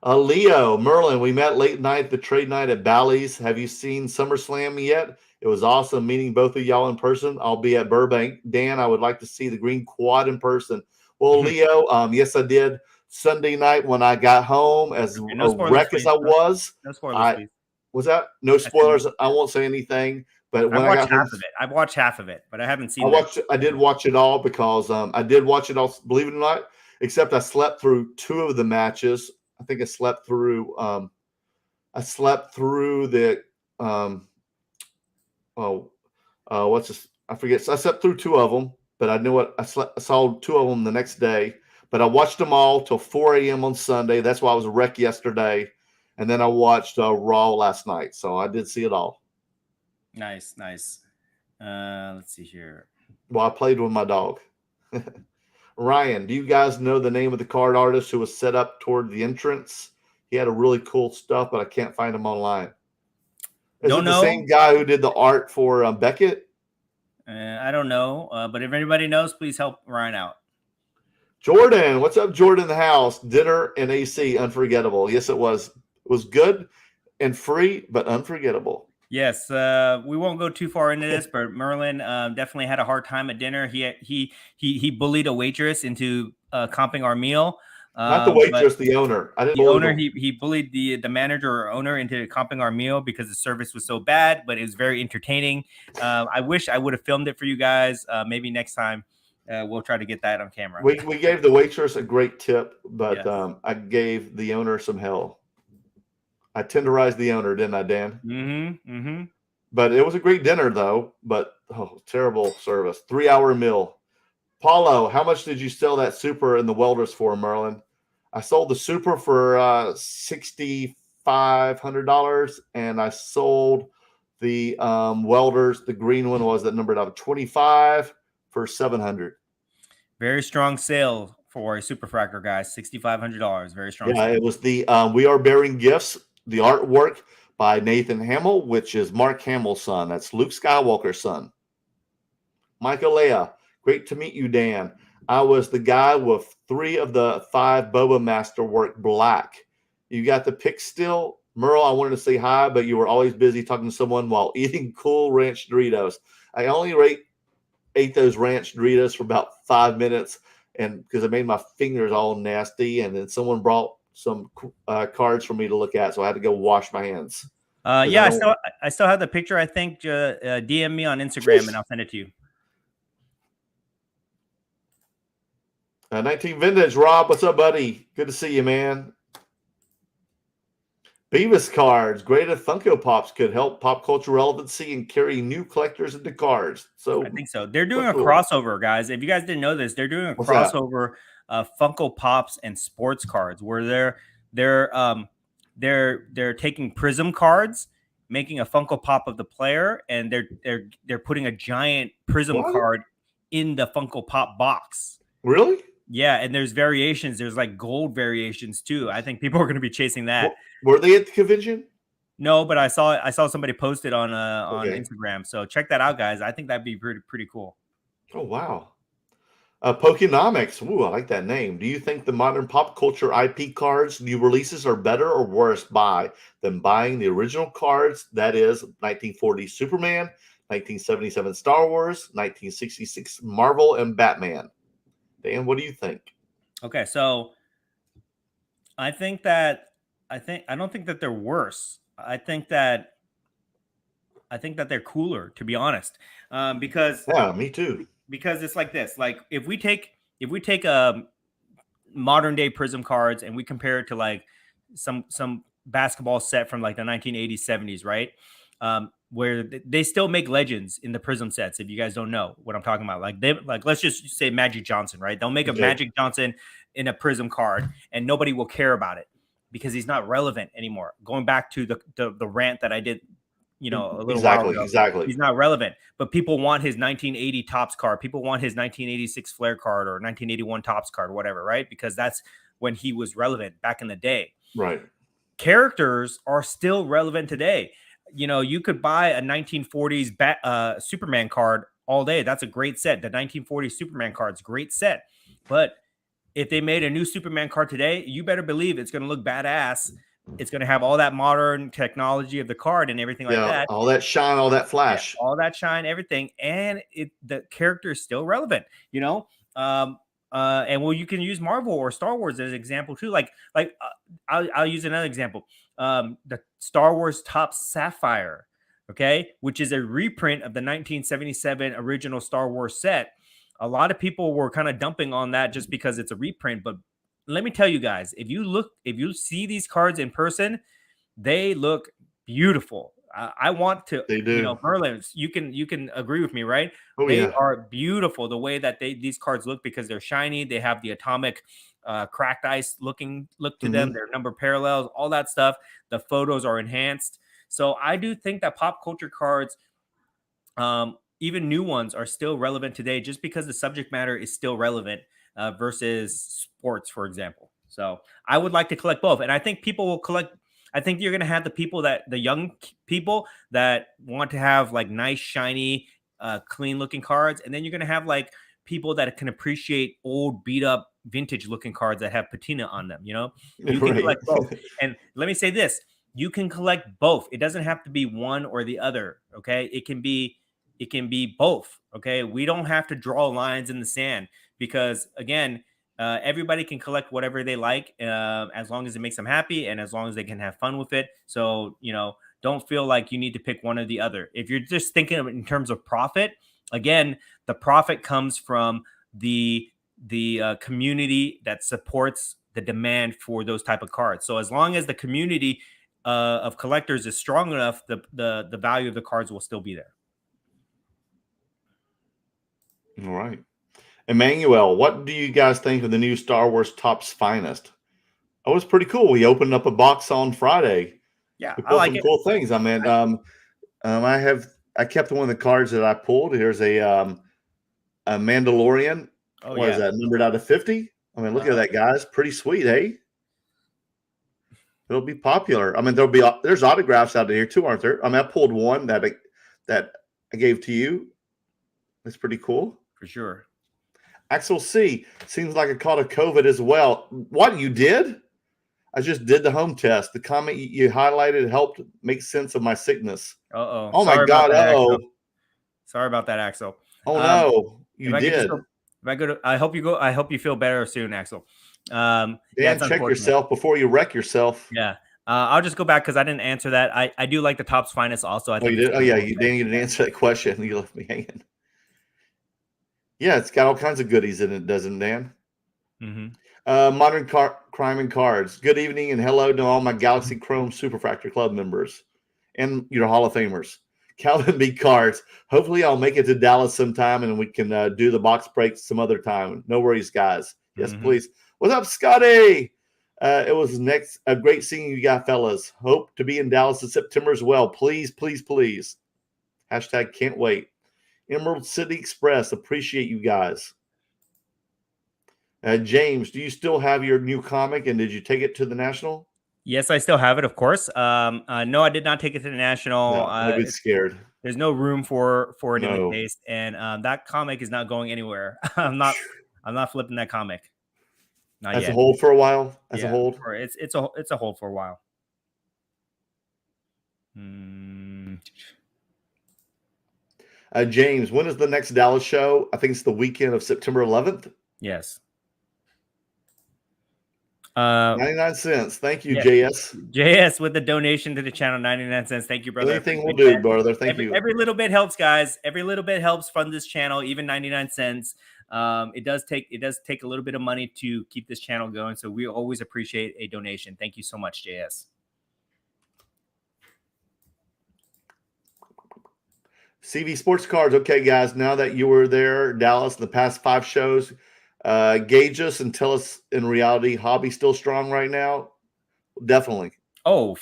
Leo, Merlin, we met late night, the trade night at Bally's. Have you seen SummerSlam yet? It was awesome meeting both of y'all in person. I'll be at Burbank. Dan, I would like to see the green quad in person. Well, Leo, yes, I did. Sunday night when I got home, as wreck as I was. No spoilers, please. Was that? No spoilers. I won't say anything. But when I got half of it. I've watched half of it, but I haven't seen it. I did watch it all because I did watch it all, believe it or not, except I slept through 2 of the matches. I think I slept through the what's this? I forget. So I slept through 2 of them, but I knew what I saw 2 of them the next day. But I watched them all till 4 a.m. on Sunday. That's why I was a wreck yesterday. And then I watched Raw last night. So I did see it all. Nice. Let's see here. Well, I played with my dog. Ryan, do you guys know the name of the card artist who was set up toward the entrance? He had a really cool stuff, but I can't find him online. Is it the same guy who did the art for Beckett? I don't know, but if anybody knows, please help Ryan out. Jordan, what's up, Jordan in the house? Dinner and AC, unforgettable. Yes, it was. It was good and free, but unforgettable. Yes, we won't go too far into this, but Merlin definitely had a hard time at dinner. He bullied a waitress into comping our meal. Not the waitress, the owner. He bullied the manager or owner into comping our meal because the service was so bad, but it was very entertaining. I wish I would have filmed it for you guys. Maybe next time we'll try to get that on camera. We gave the waitress a great tip, but I gave the owner some hell. I tenderized the owner, didn't I, Dan? Mm-hmm. Mm-hmm. But it was a great dinner, though. But terrible service. 3-hour meal. Paulo, how much did you sell that Super in the welders for, Merlin? I sold the Super for $6,500, and I sold the welders. The green one was that numbered out of 25 for $700. Very strong sale for a Super Fractor, guys. $6,500. Very strong. Yeah, sale. it was the We Are Bearing Gifts, the artwork by Nathan Hamill, which is Mark Hamill's son. That's Luke Skywalker's son. Michael Leah, great to meet you, Dan. I was the guy with 3 of the 5 Boba Masterwork black. You got the pick still? Merle, I wanted to say hi, but you were always busy talking to someone while eating Cool Ranch Doritos. I only ate those ranch Doritos for about 5 minutes, and because it made my fingers all nasty, and then someone brought some cards for me to look at, so I had to go wash my hands. Yeah, I still have the picture. I think DM me on Instagram, and I'll send it to you. 19 Vintage, Rob, what's up, buddy? Good to see you, man. Beavis cards, great if Funko Pops could help pop culture relevancy and carry new collectors into cards. So I think so. They're doing a crossover, guys. If you guys didn't know this, they're doing a crossover Funko Pops and sports cards, where they're taking Prism cards, making a Funko Pop of the player, and they're putting a giant Prism card in the Funko Pop box. Really? Yeah, and there's variations. There's like gold variations too. I think people are going to be chasing that. Were they at the convention? No, but I saw somebody post it on Instagram. So check that out, guys. I think that'd be pretty cool. Oh wow. Pokenomics. Ooh, I like that name. Do you think the modern pop culture IP cards, new releases, are better or worse than buying the original cards? That is 1940 Superman, 1977 Star Wars, 1966 Marvel, and Batman. Dan, what do you think? Okay, so I don't think that they're worse. I think that they're cooler, to be honest. Because yeah, me too. Because it's like this. Like if we take modern day Prism cards and we compare it to like some basketball set from like the 1980s, 70s, right? Where they still make legends in the Prism sets. If you guys don't know what I'm talking about, let's just say Magic Johnson, right? They'll make a Magic Johnson in a Prism card, and nobody will care about it because he's not relevant anymore. Going back to the rant that I did, a little while ago. Exactly. He's not relevant, but people want his 1980 Topps card. People want his 1986 Flair card or 1981 Topps card, whatever, right? Because that's when he was relevant back in the day. Right. Characters are still relevant today. You could buy a 1940s Superman card all day. That's a great set. The 1940s Superman card's great set. But if they made a new Superman card today, you better believe it's going to look badass. It's going to have all that modern technology of the card and everything like that. All that shine, all that flash. Yeah, all that shine, everything. And the character is still relevant, and you can use Marvel or Star Wars as an example too. I'll use another example. The Star Wars Topps Sapphire, okay, which is a reprint of the 1977 original Star Wars set. A lot of people were kind of dumping on that just because it's a reprint, but let me tell you guys, if you see these cards in person, they look beautiful. I want to, they do. Merlin, you can agree with me, right? Oh, they are beautiful the way that these cards look because they're shiny. They have the atomic cracked ice look to them. Their number parallels, all that stuff. The photos are enhanced. So I do think that pop culture cards, even new ones, are still relevant today just because the subject matter is still relevant versus sports, for example. So I would like to collect both. And I think people will collect. I think you're going to have the young people that want to have like nice, shiny, clean looking cards. And then you're going to have like people that can appreciate old, beat up, vintage looking cards that have patina on them. You can collect both. And let me say this. You can collect both. It doesn't have to be one or the other. Okay. It can be both. Okay. We don't have to draw lines in the sand because again, everybody can collect whatever they like as long as it makes them happy and as long as they can have fun with it. So, don't feel like you need to pick one or the other. If you're just thinking of it in terms of profit, again, the profit comes from the community that supports the demand for those type of cards. So as long as the community of collectors is strong enough, the value of the cards will still be there. All right. Emmanuel, what do you guys think of the new Star Wars Topps Finest? Oh, it's pretty cool. We opened up a box on Friday. Yeah, we pulled some cool things. I mean, I kept one of the cards that I pulled. Here's a Mandalorian. Oh, what is that, numbered out of 50? I mean, look at that, guys. Pretty sweet, hey? It'll be popular. I mean, there's autographs out here too, aren't there? I mean, I pulled one that I gave to you. It's pretty cool. For sure. Axel C. Seems like I caught a COVID as well. What, you did? I just did the home test. The comment you highlighted helped make sense of my sickness. Uh-oh. Oh, my God. Uh-oh. Sorry about that, Axel. Oh, no. You did. I hope you feel better soon, Axel. Dan, check yourself before you wreck yourself. Yeah. I'll just go back because I didn't answer that. I do like the Topps Finest also. I think you did? Oh, yeah. Dan, you didn't answer that question. You left me hanging. Yeah, it's got all kinds of goodies in it, doesn't it, Dan? Mm-hmm. Modern Crime and Cards. Good evening and hello to all my Galaxy Chrome Superfractor Club members and your Hall of Famers. Calvin B. Cards. Hopefully I'll make it to Dallas sometime and we can do the box breaks some other time. No worries, guys. Yes, please. What's up, Scotty? It was a great seeing you guys, fellas. Hope to be in Dallas in September as well. Please, please, please. Hashtag can't wait. Emerald City Express. Appreciate you guys. James, do you still have your new comic and did you take it to the National? Yes, I still have it, of course. No, I did not take it to the National. No, I'd be scared. There's no room for an image taste, and that comic is not going anywhere. I'm not flipping that comic. Not As yet. a hold for a while. As a hold. It's a hold for a while. James, when is the next Dallas show? I think it's the weekend of September 11th. Yes. 99 cents. Thank you, JS. JS with the donation to the channel, 99 cents. Thank you, brother. Anything will do, brother. Thank you. Every little bit helps, guys. Every little bit helps fund this channel, even 99 cents. It does take a little bit of money to keep this channel going. So we always appreciate a donation. Thank you so much, JS. CV Sports Cards. Okay, guys, now that you were there, Dallas, the past 5 shows, gauge us and tell us in reality, hobby still strong right now? Definitely. Oh,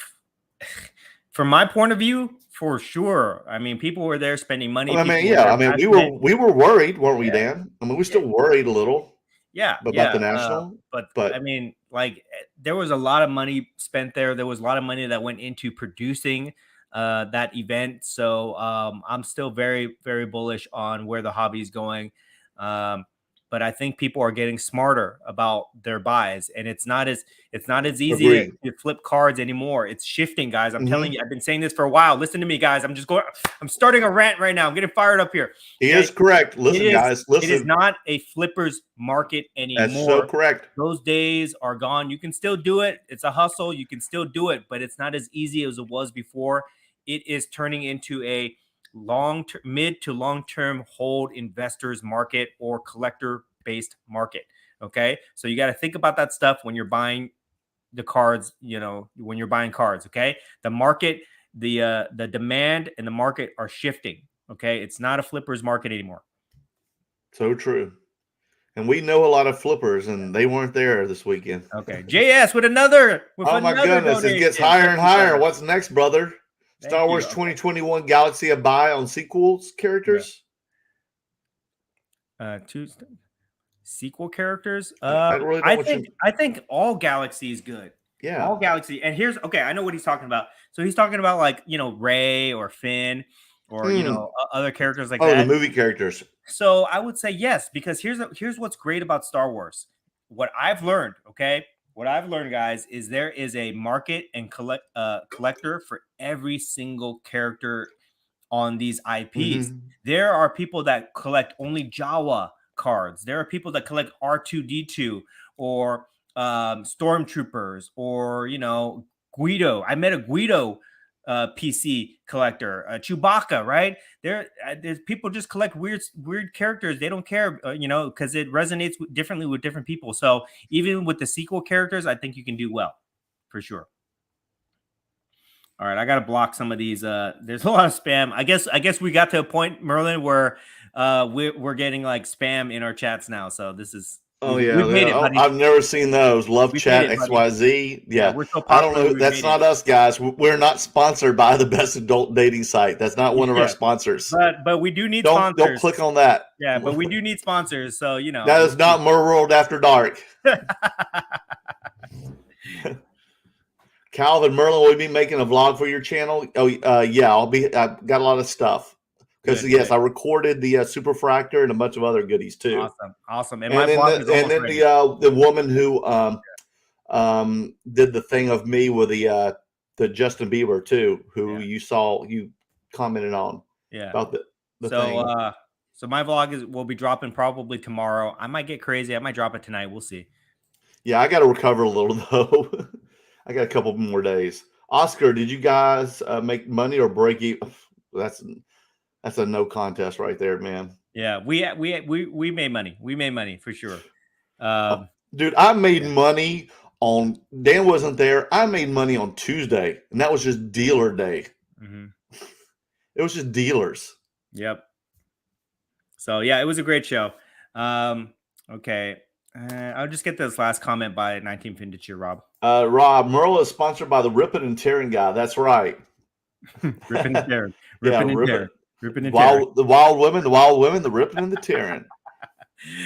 from my point of view, for sure. I mean, people were there spending money. Well, I mean, we were worried, weren't we, Dan? I mean, we still worried a little. Yeah, about the National. But I mean, like, there was a lot of money spent there. There was a lot of money that went into producing that event. So I'm still very, very bullish on where the hobby is going. But I think people are getting smarter about their buys, and it's not as easy to flip cards anymore. It's shifting, guys. I'm telling you, I've been saying this for a while. Listen to me, guys. I'm starting a rant right now. I'm getting fired up here. He is correct. Listen, guys. Listen. It is not a flipper's market anymore. That's so correct. Those days are gone. You can still do it. It's a hustle. You can still do it, but it's not as easy as it was before. It is turning into a mid to long-term hold investors market or collector-based market. Okay, so you got to think about that stuff when you're buying the cards. When you're buying cards. Okay, the market, the demand and the market are shifting. Okay, it's not a flippers market anymore. So true. And we know a lot of flippers, and they weren't there this weekend. Okay, JS with another. Oh my goodness, it gets higher and higher. What's next, brother? Star Wars 2021 Galaxy a buy on sequels characters. Two sequel characters. I think all Galaxy is good. Yeah, all Galaxy. And I know what he's talking about. So he's talking about, like, Rey or Finn or other characters like that. Oh, the movie characters. So I would say yes, because here's what's great about Star Wars. What I've learned, guys, is there is a market and collector for every single character on these IPs. There are people that collect only Jawa cards. There are people that collect R2-D2 or Stormtroopers or Guido. I met a Guido PC collector, Chewbacca, right? There's people just collect weird characters. They don't care, because it resonates differently with different people. So even with the sequel characters, I think you can do well, for sure. All right, I gotta block some of these. There's a lot of spam. I guess we got to a point, Merlin, where we're getting like spam in our chats now. So this is we've made it, buddy. I've never seen those. Love We've chat it, XYZ. Yeah, we're so I don't popular. know. That's not us, guys. We're not sponsored by the best adult dating site. That's not one of our sponsors. But we do need sponsors. Don't click on that. Yeah, but we do need sponsors. So that is not World After Dark. Calvin Merlin, will you be making a vlog for your channel? Oh, yeah, I've got a lot of stuff because yes, I recorded the Superfractor and a bunch of other goodies too. Awesome. And then the woman who did the thing of me with the Justin Bieber too, who you commented on. Yeah. About the thing. So my vlog will be dropping probably tomorrow. I might get crazy. I might drop it tonight. We'll see. Yeah, I got to recover a little though. I got a couple more days. Oscar, did you guys make money or break even? That's a no contest right there, man. Yeah, we made money. We made money for sure. Dude, I made money on Dan wasn't there. I made money on Tuesday, and that was just dealer day. Mm-hmm. It was just dealers. Yep. So yeah, it was a great show. Okay. I'll just get this last comment by 19th Vintage here, Rob. Rob, Merle is sponsored by the Rippin' and Tearing guy. That's right. Rippin' and Tearing. Rippin' and Tearing. Rippin' and Tearing. The wild women, the Rippin' and the Tearing.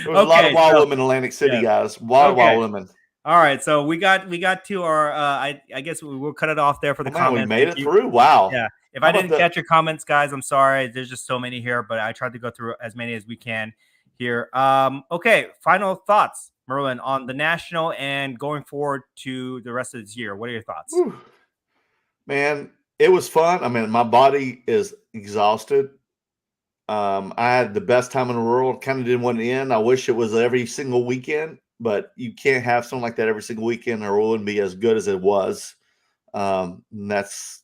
There was a lot of wild women in Atlantic City, guys. Wild women. All right, so we got to our. I guess we'll cut it off there for the comments. We made it through. Wow. Yeah. If I didn't catch your comments, guys, I'm sorry. There's just so many here, but I tried to go through as many as we can here. Okay, final thoughts, Merlin, on the National and going forward to the rest of this year. What are your thoughts? Whew. Man, it was fun. I mean, my body is exhausted. I had the best time in the world. Kind of didn't want to end. I wish it was every single weekend, but you can't have something like that every single weekend, or it wouldn't be as good as it was. And that's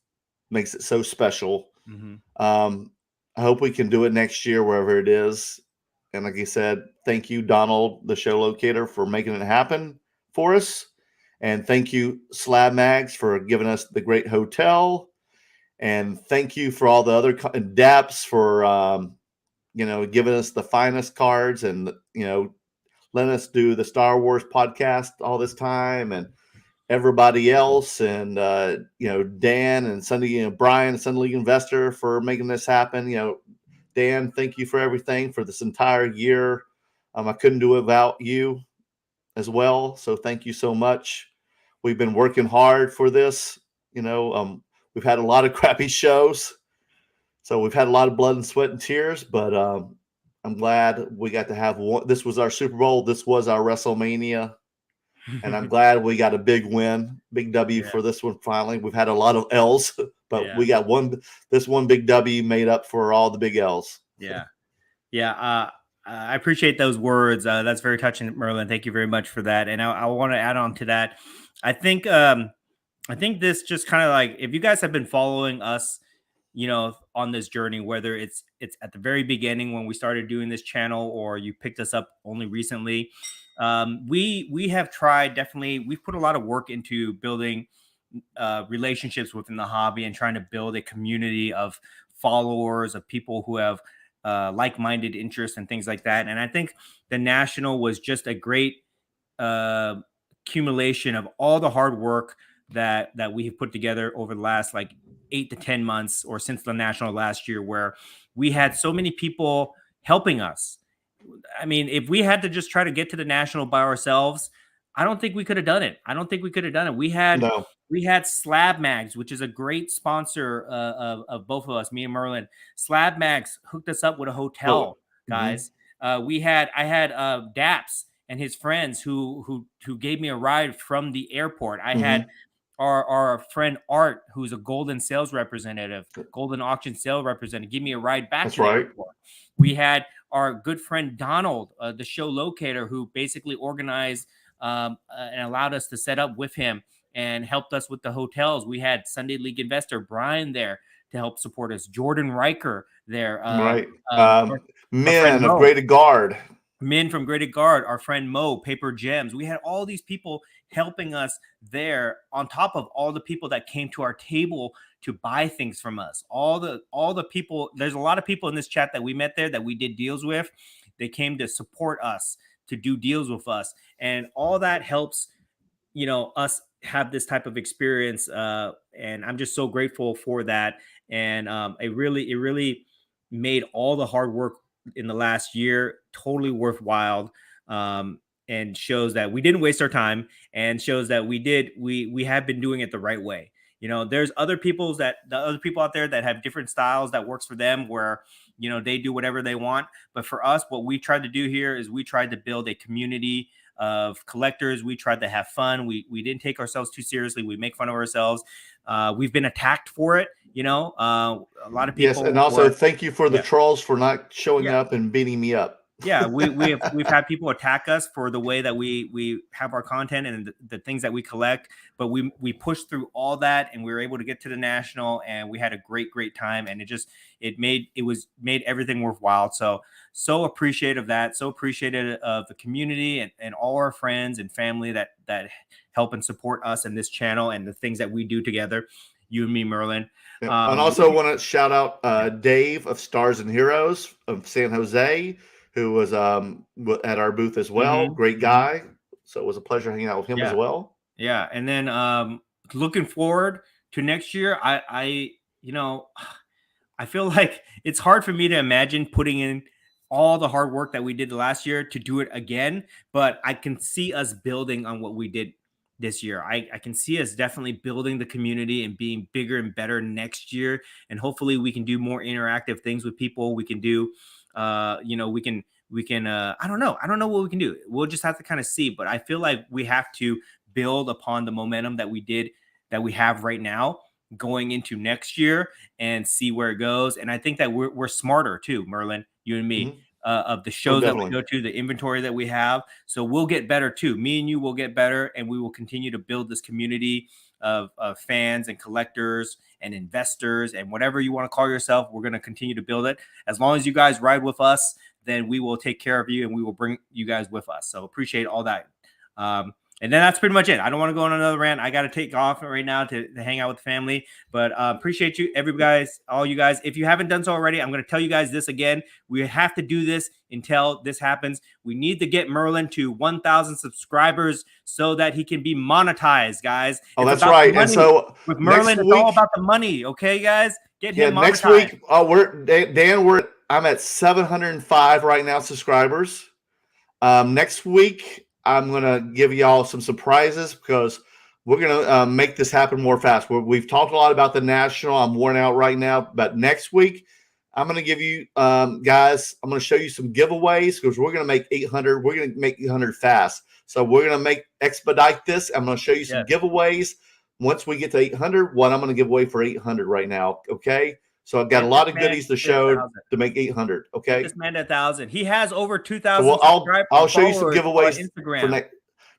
makes it so special. Mm-hmm. I hope we can do it next year, wherever it is. And like you said, thank you, Donald, the show locator, for making it happen for us. And thank you, Slab Mags, for giving us the great hotel. And thank you for all the other DAPs for, giving us the finest cards and, letting us do the Star Wars podcast all this time, and everybody else. And, Dan and Sunday, Brian, Sunday League Investor, for making this happen. Dan, thank you for everything for this entire year. I couldn't do it without you as well. So thank you so much. We've been working hard for this. We've had a lot of crappy shows. So we've had a lot of blood and sweat and tears, but I'm glad we got to have one. This was our Super Bowl. This was our WrestleMania. And I'm glad we got a big win, big W for this one finally. We've had a lot of L's, but we got this one big W made up for all the big L's. Yeah. Yeah. I appreciate those words. That's very touching, Merlin. Thank you very much for that. And I want to add on to that. I think this just kind of like, if you guys have been following us, on this journey, whether it's at the very beginning when we started doing this channel, or you picked us up only recently, we have tried, definitely, we've put a lot of work into building relationships within the hobby and trying to build a community of followers, of people who have like-minded interests and things like that. And I think the National was just a great accumulation of all the hard work that we have put together over the last 8 to 10 months, or since the National last year, where we had so many people helping us. I mean, if we had to just try to get to the National by ourselves, I don't think we could have done it. We had Slab Mags, which is a great sponsor of both of us, me and Merlin. Slab Mags hooked us up with a hotel, guys. I had Daps and his friends who gave me a ride from the airport. I had our friend Art, who's a golden auction sales representative, give me a ride back to the airport. We had our good friend Donald, the show locator, who basically organized and allowed us to set up with him and helped us with the hotels. We had Sunday League investor Brian there to help support us. Jordan Riker there. Men of Greater Guard. Min from Graded Guard, our friend Mo, Paper Gems. We had all these people helping us there, on top of all the people that came to our table to buy things from us. All the people, there's a lot of people in this chat that we met there that we did deals with. They came to support us, to do deals with us. And all that helps, us have this type of experience. And I'm just so grateful for that. And it really made all the hard work in the last year totally worthwhile, and shows that we didn't waste our time, and shows that we have been doing it the right way. There's the other people out there that have different styles that works for them, where they do whatever they want. But for us, what we tried to do here is we tried to build a community of collectors. We tried to have fun. We didn't take ourselves too seriously. We make fun of ourselves. We've been attacked for it. A lot of people. Yes, and also thank you for the trolls for not showing up and beating me up. Yeah, we've had people attack us for the way that we have our content and the things that we collect, but we pushed through all that, and we were able to get to the national, and we had a great time, and it made everything worthwhile. So appreciative of that, so appreciative of the community and all our friends and family that help and support us in this channel and the things that we do together, you and me, Merlin. And also want to shout out Dave of Stars and Heroes of San Jose, who was at our booth as well. Great guy. So it was a pleasure hanging out with him as well. Yeah. And then looking forward to next year, I feel like it's hard for me to imagine putting in all the hard work that we did last year to do it again, but I can see us building on what we did this year. I can see us definitely building the community and being bigger and better next year. And hopefully we can do more interactive things with people. We can do, we can, I don't know what we can do. We'll just have to kind of see, but I feel like we have to build upon the momentum that we have right now going into next year and see where it goes. And I think that we're smarter too, Merlin, you and me, of the shows that we go to, the inventory that we have. So we'll get better too. Me and you will get better, and we will continue to build this community of fans and collectors and investors and whatever you want to call yourself. We're going to continue to build it. As long as you guys ride with us, then we will take care of you and we will bring you guys with us. So appreciate all that. And then that's pretty much it. I don't want to go on another rant. I got to take off right now to hang out with the family, but appreciate you, all you guys. If you haven't done so already, I'm going to tell you guys this again. We have to do this until this happens. We need to get Merlin to 1,000 subscribers so that he can be monetized, guys. Oh, that's right. And so with Merlin, it's all about the money. Okay, guys, get him monetized. Next week, I'm at 705 right now subscribers. Next week, I'm going to give y'all some surprises because we're going to make this happen more fast. We've talked a lot about the national. I'm worn out right now. But next week, I'm going to give you guys, I'm going to show you some giveaways because we're going to make 800. We're going to make 800 fast. So we're going to expedite this. I'm going to show you some giveaways. Once we get to 800, what I'm going to give away for 800 right now. Okay. So I've got a lot of goodies to show to make 800. Okay. This man 1,000. He has over 2,000. Well, I'll show you some giveaways on Instagram. For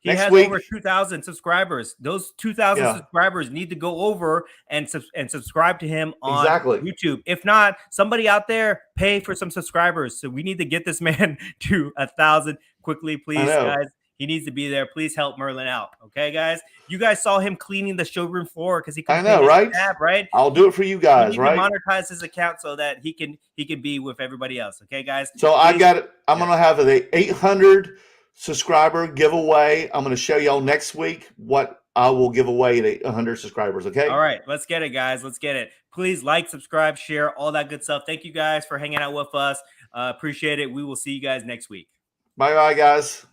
next week. Over 2,000 subscribers. Those 2,000 subscribers need to go over and subscribe to him on YouTube. If not, somebody out there pay for some subscribers. So we need to get this man to 1,000 quickly, please, guys. He needs to be there. Please help Merlin out. Okay, guys. You guys saw him cleaning the showroom floor because he couldn't pay his tab, right? I'll do it for you guys, right? Monetize his account so that he can be with everybody else. Okay, guys. So I got it. I'm gonna have the 800 subscriber giveaway. I'm gonna show y'all next week what I will give away to 100 subscribers. Okay. All right, let's get it, guys. Let's get it. Please like, subscribe, share, all that good stuff. Thank you guys for hanging out with us. Appreciate it. We will see you guys next week. Bye, guys.